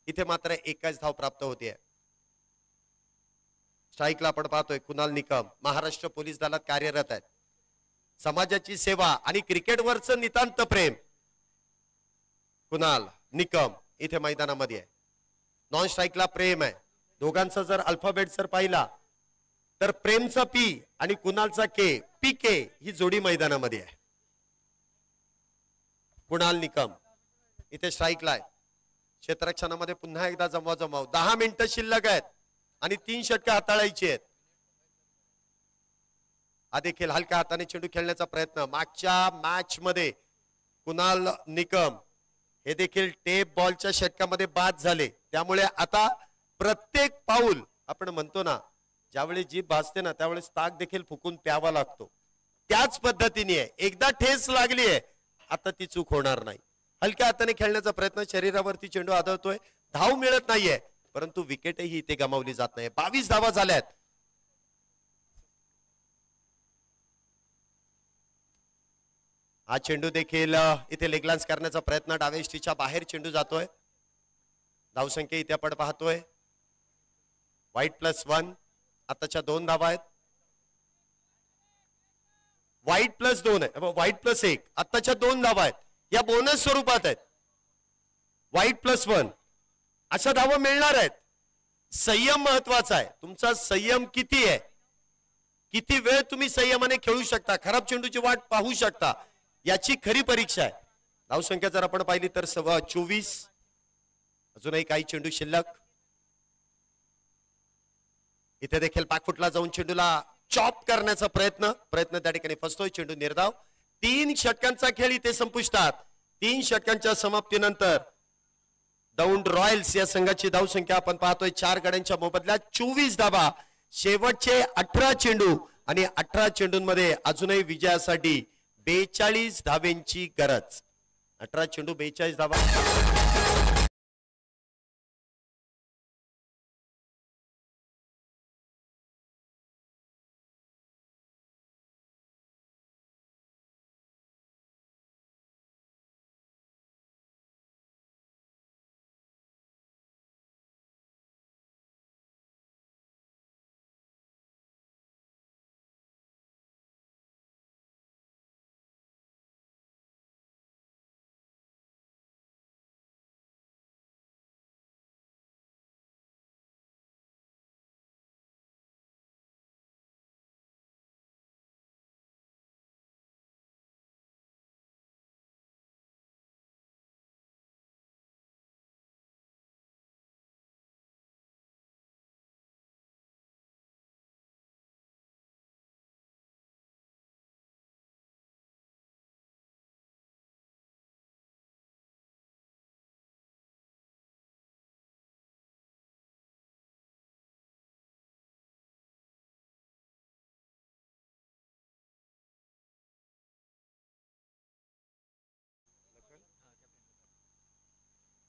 इथे मात्र एकच धाव प्राप्त होते. स्ट्राईकला आपण पाहतोय कुणाल निकम महाराष्ट्र पोलीस दलात कार्यरत आहेत. समाजाची सेवा आणि क्रिकेटवरचं नितांत प्रेम. कुणाल निकम इथे मैदानामध्ये आहे. नॉन स्ट्राईकला प्रेम आहे. दोघांचा जर अल्फाबेट जर पाहिला तर प्रेमचा पी आणि कुणालचा के, पीके ही जोडी मैदानामध्ये आहे. कुणाल निकम इथे स्ट्राईकला आहे. क्षेत्ररक्षणामध्ये पुन्हा एकदा जमवाजमव. 10 मिनिटं शिल्लक आहेत आणि 3 षटकं हाताळायची आहेत. हा देखील हलक्या हाताने चेंडू खेळण्याचा प्रयत्न. मागच्या मॅच मध्ये कुणाल निकम हे देखील टेप बॉलच्या षटकामध्ये बाद झाले. त्यामुळे आता प्रत्येक पाऊल आपण म्हणतो ना ज्यावेळी जीभ भासते ना त्यावेळेस ताक देखील फुकून प्यावा लागतो. त्याच पद्धतीने आहे. एकदा ठेस लागली आहे आता ती चूक होणार नाही. हलक्या हाताने खेळण्याचा प्रयत्न. शरीरावरती चेंडू आदळतोय. धाव मिळत नाहीये, परंतु विकेटही इथे गमावली जात नाही. 22 धावा झाल्यात. हा चेंडू देखील इथे लेगलान्स करण्याचा प्रयत्न. डाव्या इष्टीच्या बाहेर चेंडू जातोय. धावसंख्या इथे आपण पाहतोय. वाईट +1 आताच्या 2 धावा आहेत. वाईट प्लस 2 आहे, वाईट प्लस 1 आताच्या 2 धावा आहेत. या बोनस स्वरूपात आहेत. वाईट प्लस 1 अशा धावा मिळणार आहेत. संयम महत्वाचा आहे. तुमचा संयम किती आहे, किती वेळ तुम्ही संयमाने खेळू शकता, खराब चेंडूची वाट पाहू शकता, याची खरी परीक्षा आहे. धावसंख्या जर आपण पाहिली तर 24. अजूनही काही चेंडू शिल्लक. इथे देखील पाकफुटला जाऊन चेंडूला चॉप करण्याचा प्रयत्न त्या ठिकाणी फसतोय. चेंडू निर्धाव. 3 षटकांचा खेळ इथे संपुष्टात. 3 षटकांच्या समाप्तीनंतर दौंड रॉयल्स या संघाची धावसंख्या आपण पाहतोय 4 गड्यांच्या मोबदल्यात 24 धावा. शेवटचे 18 चेंडू आणि 18 चेंडूंमध्ये अजूनही विजयासाठी 42 धावेंची गरज. 18 चेंडू 42 धावा.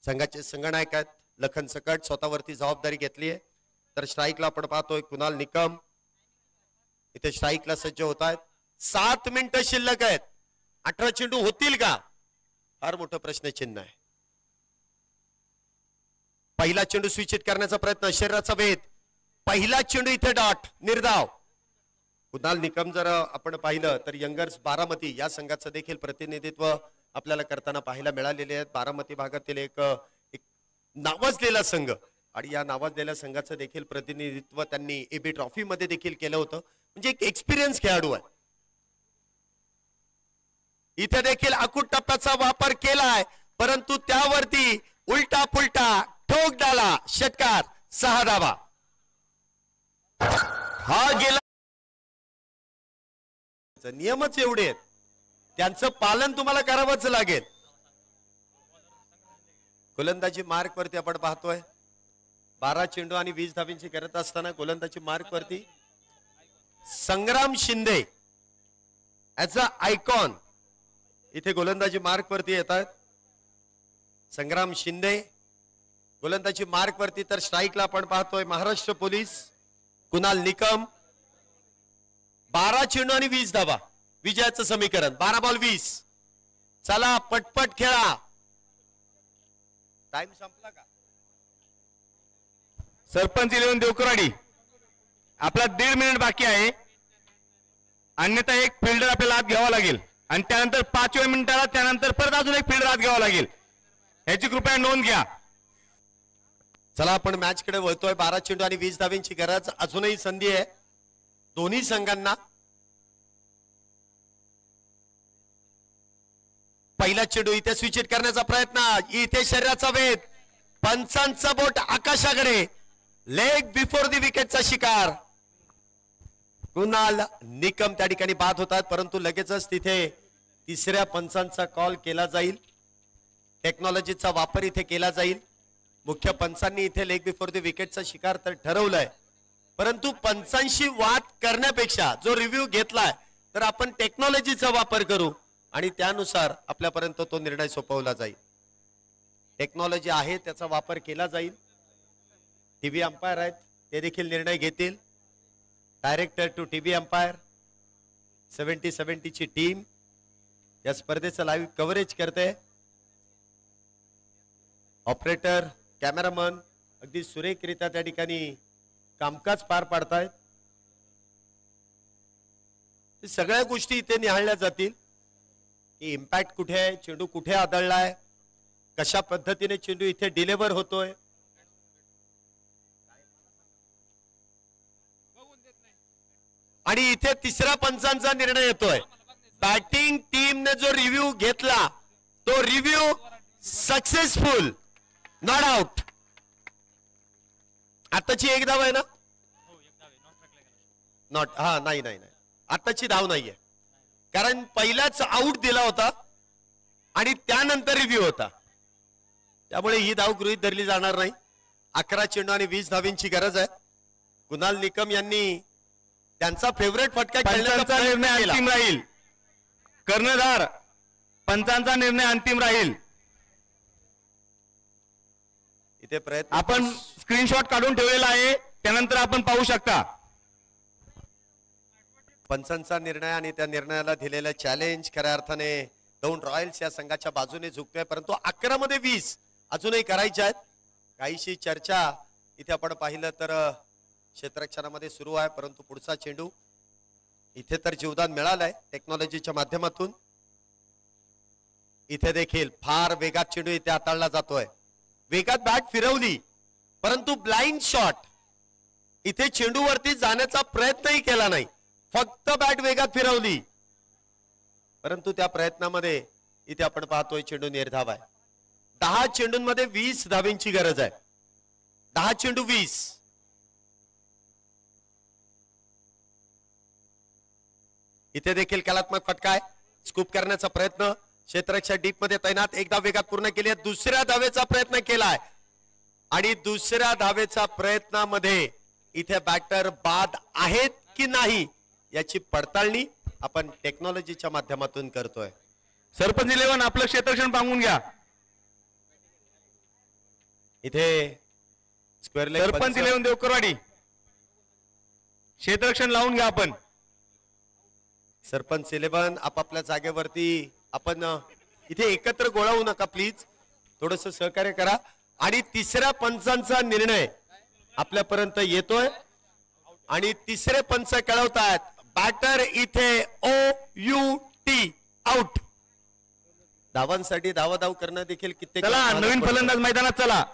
संघाचे संघनायक आहेत लखन सकट, स्वतःवरती जबाबदारी घेतली आहे. तर स्ट्राईकला आपण पाहतोय कुणाल निकम इथे स्ट्राईकला सज्ज होत आहेत. 7 मिनिटं शिल्लक आहेत. 18 चेंडू होतील का, फार मोठं प्रश्नचिन्ह आहे. पहिला चेंडू स्विचित करण्याचा प्रयत्न, शरीराचा वेध. पहिला चेंडू इथे डॉट निर्धाव. कुणाल निकम जर आपण पाहिलं तर यंगर्स बारामती या संघाचं देखील प्रतिनिधित्व आपल्याला करताना पाहायला मिळालेले आहेत. बारामती भागातील एक नावाजलेला संघ आणि या नावाजलेल्या संघाचं देखील प्रतिनिधित्व त्यांनी एबी ट्रॉफी मध्ये देखील केलं होतं. म्हणजे एक एक्सपिरियन्स खेळाडू आहे. इथे देखील अकूट टप्प्याचा वापर केलाय, परंतु त्यावरती उलटा पुलटा ठोक डाला. षटकार 6 धावा. हा गेला. नियमच एवढे आहेत, त्यांचं पालन तुम्हाला करावंच लागेल. गोलंदाजी मार्क वरती आपण पाहतोय 12 चेंडू आणि 20 धावींची करत असताना गोलंदाजी मार्क वरती संग्राम शिंदे ऍज अ आयकॉन इथे गोलंदाजी मार्क वरती येतात. संग्राम शिंदे गोलंदाजी मार्क वरती. तर स्ट्राईकला आपण पाहतोय महाराष्ट्र पोलीस कुणाल निकम. 12 चेंडू आणि 20 धावा विजयाचं समीकरण. 12 बॉल 20. चला पटपट खेळा. टाइम संपला का? सरपंच इलेव्हन देवकराडी आपला 1.5 मिनिट बाकी आहे, अन्यथा एक फिल्डर आपल्याला आत घ्यावा लागेल आणि त्यानंतर 5व्या मिनिटाला त्यानंतर परत अजून एक फिल्डर आत घ्यावा लागेल. याची कृपया नोंद घ्या. चला आपण मॅच कडे वळतोय. 12 चेंडू आणि 20 धावींची गरज. अजूनही संधी आहे दोन्ही संघांना. पहिला चेंडू इथे स्विचित करण्याचा प्रयत्न. इथे शरीराचा वेध. पंचांचा बोट आकाशाकडे. लेग बिफोर द विकेटचा शिकार. कुणाल निकम त्या ठिकाणी बाद होतात, परंतु लगेचच तिथे तिसऱ्या पंचांचा कॉल केला जाईल. टेक्नॉलॉजीचा वापर इथे केला जाईल. मुख्य पंचांनी इथे लेग बिफोर द विकेटचा शिकार तर ठरवलाय, परंतु पंचांशी वाद करण्यापेक्षा जो रिव्ह्यू घेतलाय तर आपण टेक्नॉलॉजीचा वापर करू आणि त्यानुसार आपल्यापर्यंत तो निर्णय सोपवला जाईल. टेक्नॉलॉजी आहे त्याचा वापर केला जाईल. टीव्ही अंपायर आहेत ते देखील निर्णय घेतील. डायरेक्टर टू टीव्ही अंपायर 70-70 ची टीम या स्पर्धेचं लाईव्ह कव्हरेज करते. ऑपरेटर कॅमेरामन अगदी सुरेखरित्या त्या ठिकाणी कामकाज पार पाडतायत. सगळ्या गोष्टी इथे निहाळल्या जातील की इम्पॅक्ट कुठे आहे, चेंडू कुठे आदळलाय, कशा पद्धतीने चेंडू इथे डिलिव्हर होतोय. आणि इथे तिसऱ्या पंचांचा निर्णय येतोय. बॅटिंग टीमने जो रिव्ह्यू घेतला तो रिव्ह्यू सक्सेसफुल, नॉट आउट. आताची एक धाव आहे ना, नॉट, हा नाही नाही नाही, आताची धाव नाहीये, कारण पहिलाच आउट दिला होता आणि त्यानंतर रिव्ह्यू होता, त्यामुळे ही धाव गृहीत धरली जाणार नाही. 11 चेंडू आणि 20 धावींची गरज आहे. कुणाल निकम यांनी त्यांचा फेवरेट फटका पंचांचा निर्णय अंतिम राहील. कर्णधार, पंचांचा निर्णय अंतिम राहील. इथे प्रयत्न आपण स्क्रीनशॉट काढून ठेवलेला आहे, त्यानंतर आपण पाहू शकता. पंचांचा निर्णय आणि त्या निर्णयाला दिलेलं चॅलेंज खऱ्या अर्थाने दौंड रॉयल्स या संघाच्या बाजूने झुकतोय, परंतु 11 मध्ये 20 अजूनही करायच्या आहेत. काहीशी चर्चा इथे आपण पाहिलं तर क्षेत्ररक्षणामध्ये सुरू आहे, परंतु पुढचा चेंडू इथे तर जीवदान मिळालंय टेक्नॉलॉजीच्या माध्यमातून. इथे देखील फार वेगात चेंडू इथे हाताळला जातोय. वेगात बॅट फिरवली, परंतु ब्लाइंड शॉट, इथे चेंडूवरती जाण्याचा प्रयत्नही केला नाही, फक्त बॅट वेगात फिरवली, परंतु त्या प्रयत्नामध्ये इथे आपण पाहतोय चेंडू निर्धाव आहे. 10 चेंडूंमध्ये 20 धावींची गरज आहे. 10 चेंडू 20. इथे देखील कलात्मक फटका आहे. स्कूप करण्याचा प्रयत्न, क्षेत्ररक्षक डीप मध्ये तैनात. एकदा वेगात पूर्ण केली आहे, दुसऱ्या धावेचा प्रयत्न केलाय आणि दुसऱ्या धावेचा प्रयत्नामध्ये इथे बॅटर बाद आहेत की नाही याची पडताळणी आपण टेक्नॉलॉजीच्या माध्यमातून करतोय. सरपंच 11 आपलं क्षेत्ररक्षण पांगून घ्या. इथे स्क्वेअर लेग सरपंच 11 देवकरवाडी, क्षेत्ररक्षण लावून घ्या. आपण सरपंच 11 आपापल्या जागेवरती आपण इथे एकत्र गोळा होऊ नका प्लीज, थोडस सहकार्य करा. आणि तिसऱ्या पंचांचा निर्णय आपल्यापर्यंत येतोय आणि तिसरे पंच कळवतात बॅटर इथे OUT आउट. धावांसाठी धावाधाव करणं देखील कित्येक चला नवीन फलंदाज मैदानात चला.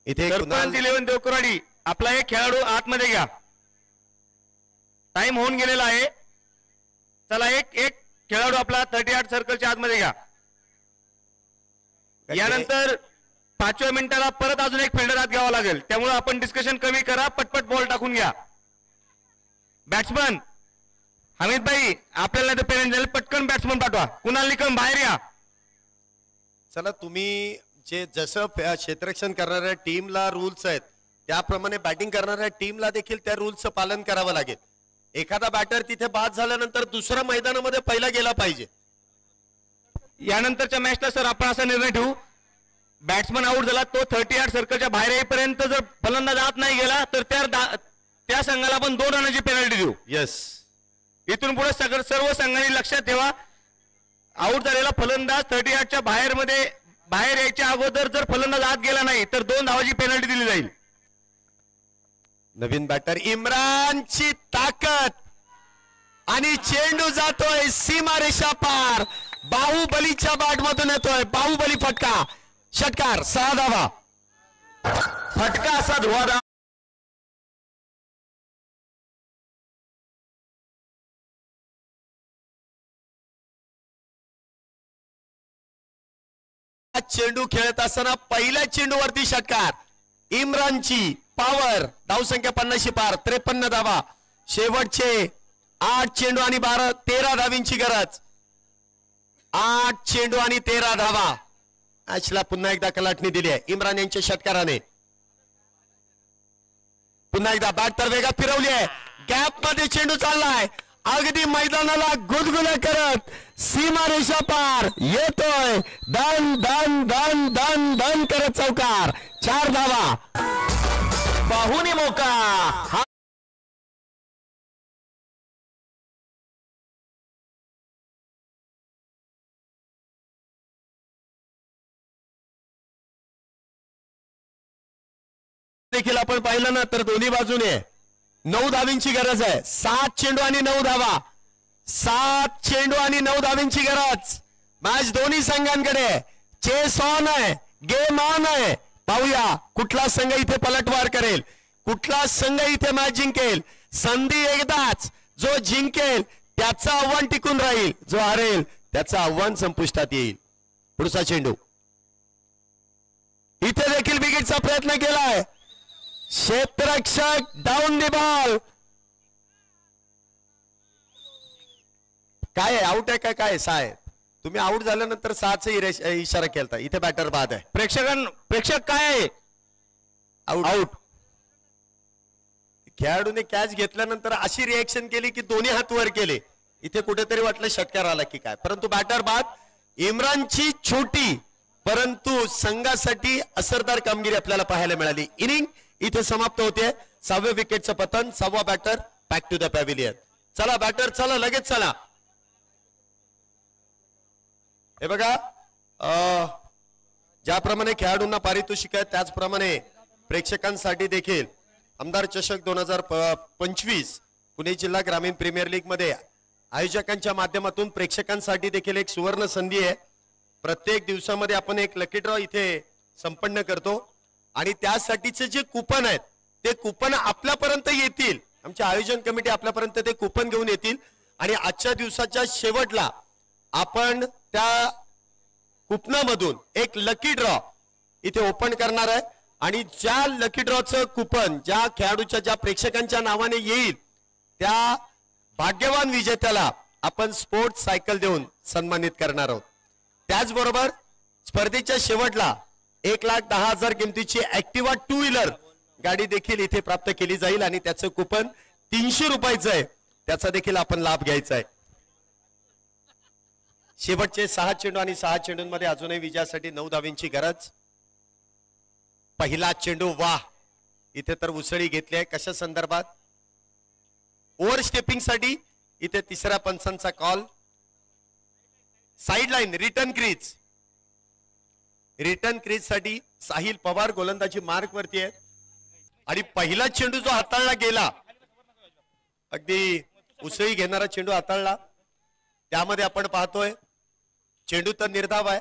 इथे सरपंच 11 देवकरवाडी आपला एक खेळाडू आतमध्ये घ्या. टाइम होऊन गेलेला आहे. चला एक खेळाडू आपला 38 सर्कलच्या आतमध्ये घ्या. यानंतर 5व्या मिनिटाला परत अजून एक फिल्डर आत घ्यावा लागेल, त्यामुळे आपण डिस्कशन कमी करा, पटपट बॉल टाकून घ्या. बॅट्समन हमीद भाई आपल्याला ते पेनल्टी झाली, पटकन बॅट्समन पाठवा. कुणाल निकम बाहेर या. चला तुम्ही जे जसं क्षेत्ररक्षण करणाऱ्या टीमला रूल्स आहेत त्याप्रमाणे बॅटिंग करणाऱ्या टीमला देखील त्या रूल्सचं पालन करावं लागेल. एखादा बॅटर तिथे बाद झाल्यानंतर दुसऱ्या मैदानामध्ये पहिला गेला पाहिजे. यानंतरच्या मॅचला सर आपण असा निर्णय ठेवू, बॅट्समन आउट झाला तो 38 सर्कलच्या बाहेर येईपर्यंत जर फलंदाज आत नाही गेला तर त्या संघाला आपण 2 रनाची पेनल्टी देऊ. यस, इथून पुढे सर्व संघांनी लक्षात ठेवा, आउट झालेला फलंदाज 38च्या बाहेर यायच्या अगोदर जर फलंदाज आत गेला नाही तर 2 धावाची पेनल्टी दिली जाईल. नवीन बॅटर इम्रानची ताकद आणि चेंडू जातोय सीमारेषा पार. बाहुबलीच्या बॅट मधून येतोय बाहुबली फटका, षटकार, 6 धावा. फटका असा धुवाधार. चेंडू खेळत असताना पहिल्या चेंडूवरती षटकार. इम्रानची पॉवर, धावसंख्या 50 पार, 53 धावा. शेवटचे 8 चेंडू आणि 13 धावींची गरज. 8 चेंडू आणि 13 धावा. मॅचला पुन्हा एकदा कलाटणी दिली आहे इम्रान यांच्या षटकाराने. पुन्हा एकदा बॅट तर वेगात फिरवली आहे, गॅप मध्ये चेंडू चाललाय, अगदी मैदानाला गुदगुल्या करत सीमारेषा पार येतोय. दन दन दन दन दन करत चौकार, 4 धावा. बाहुनी मोका. हा देखील आपण पाहिलं ना तर दोन्ही बाजूने 9 धावींची गरज आहे. 7 चेंडू आणि 9 धावा. 7 चेंडू आणि 9 धावींची गरज. मॅच दोन्ही संघांकडे. चेस ऑन आहे, गेम ऑन आहे. पाहूया कुठला संघ इथे पलटवार करेल, कुठला संघ इथे मॅच जिंकेल. संधी एकदाच, जो जिंकेल त्याचं आव्हान टिकून राहील, जो हारेल त्याचं आव्हान संपुष्टात येईल. पुढचा चेंडू. इथे देखील विकेटचा प्रयत्न केलाय. क्षेत्ररक्षक डाऊन दी बॉल. काय आहे, आउट आहे काय काय साहेब? तुम्ही आउट झाल्यानंतर 6चा इशारा केलता. इथे बॅटर बाद आहे. प्रेक्षक काय आहे? Out out. खेळाडूने कॅच घेतल्यानंतर अशी रिएक्शन केली की दोन्ही हात वर केले. इथे कुठेतरी वाटलं षटकार आला की काय, परंतु बॅटर बाद. इम्रानची छोटी परंतु संघासाठी असरदार कामगिरी आपल्याला पाहायला मिळाली. इनिंग इथे समाप्त होते. 6व्या विकेटचं पतन. 6वा batter back to the pavilion. चला बॅटर, चला लगेच चला. हे बघा, ज्याप्रमाणे खेळाडूंना पारितोषिक आहे त्याचप्रमाणे प्रेक्षकांसाठी देखील आमदार चषक 2025 पुणे जिल्हा ग्रामीण प्रीमियर लीग मध्ये आयोजकांच्या माध्यमातून प्रेक्षकांसाठी देखील एक सुवर्ण संधी आहे. प्रत्येक दिवसामध्ये आपण एक लकी ड्रॉ इथे संपन्न करतो आणि त्यासाठीचे जे कुपन आहेत ते कुपन आपल्यापर्यंत येतील. आमचे आयोजन कमिटी आपल्यापर्यंत ते कुपन घेऊन येतील आणि आजच्या दिवसाच्या शेवटला आपण त्या कुपनामधून एक लकी ड्रॉ इथे ओपन करणार आहे आणि ज्या लकी ड्रॉचं कुपन ज्या खेळाडूच्या ज्या प्रेक्षकांच्या नावाने येईल त्या भाग्यवान विजेत्याला आपण स्पोर्ट्स सायकल देऊन सन्मानित करणार आहोत. त्याचबरोबर स्पर्धेच्या शेवटला 1,10,000 किमतीची ऍक्टिव्हा 2 व्हीलर गाडी देखील इथे प्राप्त केली जाईल आणि त्याचं कुपन 300 रुपयाचं आहे. त्याचा देखील आपण लाभ घ्यायचा आहे. शेवटचे 6 चेंडू आणि 6 चेंडूंमध्ये अजूनही विजयासाठी 9 धावींची गरज. पहिला चेंडू, वाह, इथे तर उसळी घेतली आहे. कशा संदर्भात? ओव्हर स्टेपिंग साठी इथे तिसऱ्या पंचांचा call. Side line, return crease. Return crease साठी साहिल पवार गोलंदाजी मार्क वरती आहे आणि पहिला चेंडू जो हाताळला गेला, अगदी उसळी घेणारा चेंडू हाताळला. त्यामध्ये आपण पाहतोय चेंडू तर निर्धाव आहे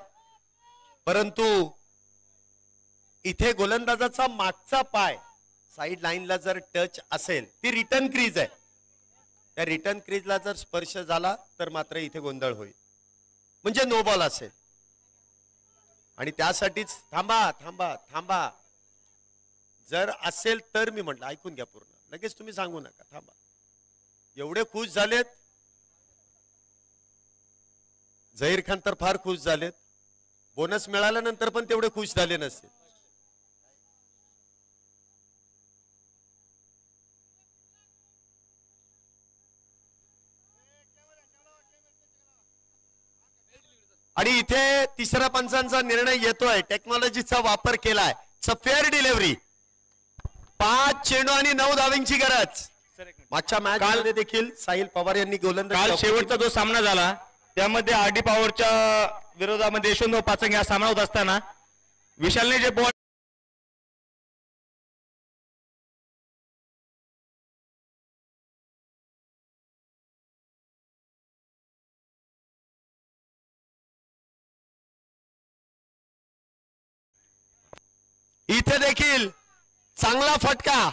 परंतु इथे गोलंदाजाचा मागचा पाय साइड लाईनला जर टच असेल ती रिटर्न क्रीज आहे. त्या रिटर्न क्रीजला जर स्पर्श झाला तर मात्र इथे गोंधळ होईल, म्हणजे नो बॉल असेल. आणि त्यासाठीच थांबा थांबा थांबा जर असेल तर मी म्हटलं ऐकून घ्या पूर्ण, लगेच तुम्ही सांगू नका, थांबा. एवढे खुश झालेत झहीर खान तर फार खुश झालेत. बोनस मिळाल्यानंतर पण तेवढे खुश झाले नसते. आणि इथे तिसऱ्या पंचांचा निर्णय येतोय. टेक्नॉलॉजीचा वापर केलाय. Fair delivery. 5 चेंडू आणि 9 धावींची गरज. मागच्या मॅच मध्ये देखील साहिल पवार यांनी गोलंदाजी. काल शेवटचा जो सामना झाला त्यामध्ये आरडी पॉवरच्या विरोधामध्ये यशवंत पाचंग हा सामना होत असताना विशालने जे बॉल इथे देखील चांगला फटका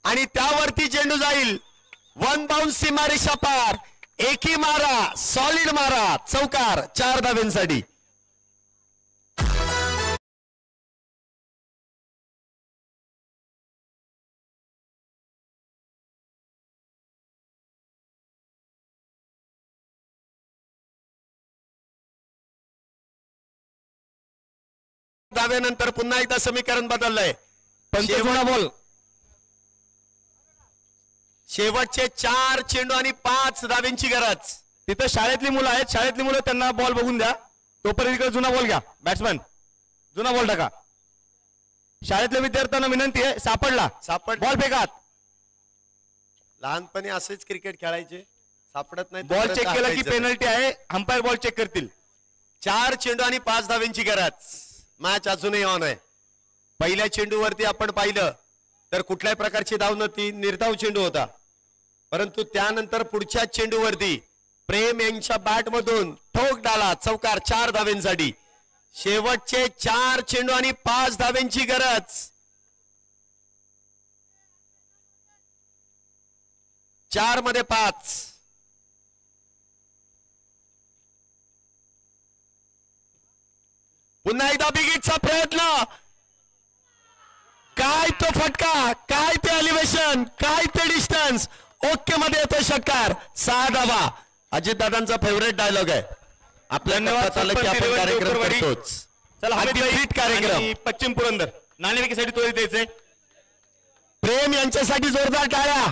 आणि त्यावरती चेंडू जाईल. 1 बाउन्स सीमारेषा पार. एकी मारा, सॉलिड मारा, चौकार. 4 धाव्यांसाठी. धाव्यानंतर पुन्हा एकदा समीकरण बदललंय. पंचजुना बॉल. शेवटचे 4 चेंडू आणि 5 धाव्यांची गरज. तिथं शाळेतली मुलं आहेत, शाळेतली मुलं त्यांना बॉल बघून द्या. तोपर्यंत इकडे जुना बॉल घ्या. बॅट्समन जुना बॉल टाका. शाळेतल्या विद्यार्थ्यांना विनंती आहे, सापडला बॉल फेकात. लहानपणी असेच क्रिकेट खेळायचे, सापडत नाही बॉल चेक केला की पेनल्टी आहे. अंपायर बॉल चेक करतील. 4 चेंडू आणि 5 धाव्यांची गरज. मॅच अजूनही ऑन आहे. पहिल्या चेंडूवरती आपण पाहिलं तर कुठल्याही प्रकारची धाव नव्हती, निर्धाव चेंडू होता. परंतु त्यानंतर पुढच्या चेंडूवरती प्रेम यांच्या बॅट मधून ठोक डाला, चौकार 4 धावेंसाठी. शेवटचे 4 चेंडू आणि 5 धावेंची गरज. 4 मध्ये 5. पुन्हा एकदा बिगिटचा प्रयत्न. काय तो फटका, काय ते एलिव्हेशन, काय ते डिस्टन्स. ओके मध्ये येतो षटकार. 6 धावा. अजितदादांचा फेवरेट डायलॉग आहे. आपल्या धन्यवाद आलं की आपण सरपंच कार्यक्रम देवकरवाडी. करतोच. चला अगदी फिट कार्यक्रम. आणि पश्चिम पुरंदर नाणेफेकीसाठी त्वरित द्यायचे. प्रेम यांच्यासाठी जोरदार टाळ्या.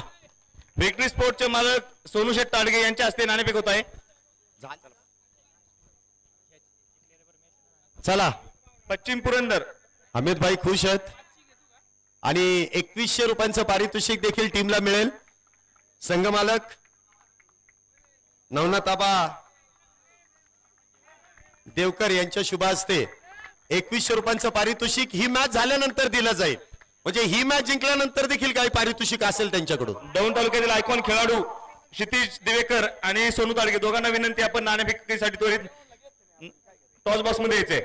विक्टरी स्पोर्टचे मालक सोनू शेठ ताडगे यांच्या हस्ते नाणेफेक होत आहे. चला, पश्चिम पुरंदर अमित भाई खुश आहेत आणि 2100 रुपयांचं पारितोषिक देखील टीमला मिळेल. संघमालक नवनाथ आबा देवकर यांच्या शुभ हस्ते 2100 रुपयांचं पारितोषिक ही मॅच झाल्यानंतर दिलं जाईल. म्हणजे ही मॅच जिंकल्यानंतर देखील काही पारितोषिक असेल त्यांच्याकडून. दौंड तालुक्यातील आयकॉन खेळाडू क्षितिज दिवेकर आणि सोनू ताडगे दोघांना विनंती, आपण नाणेफेकीसाठी त्वरित टॉस बॉक्स मध्ये यायचे.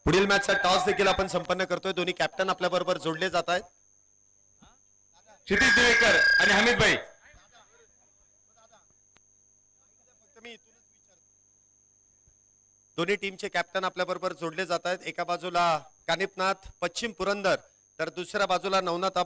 पुढील मॅचचा टॉस देखील आपण संपन्न करतोय. दोन्ही कॅप्टन आपल्या बरोबर जोडले जात आहेत. क्षितिज दिवेकर आणि हमीद भाई. दोन्ही टीमचे कॅप्टन आपल्या बरोबर जोडले जात आहेत. एका बाजूला कानिपनाथ पश्चिम पुरंदर, तर दुसऱ्या बाजूला नवनाथ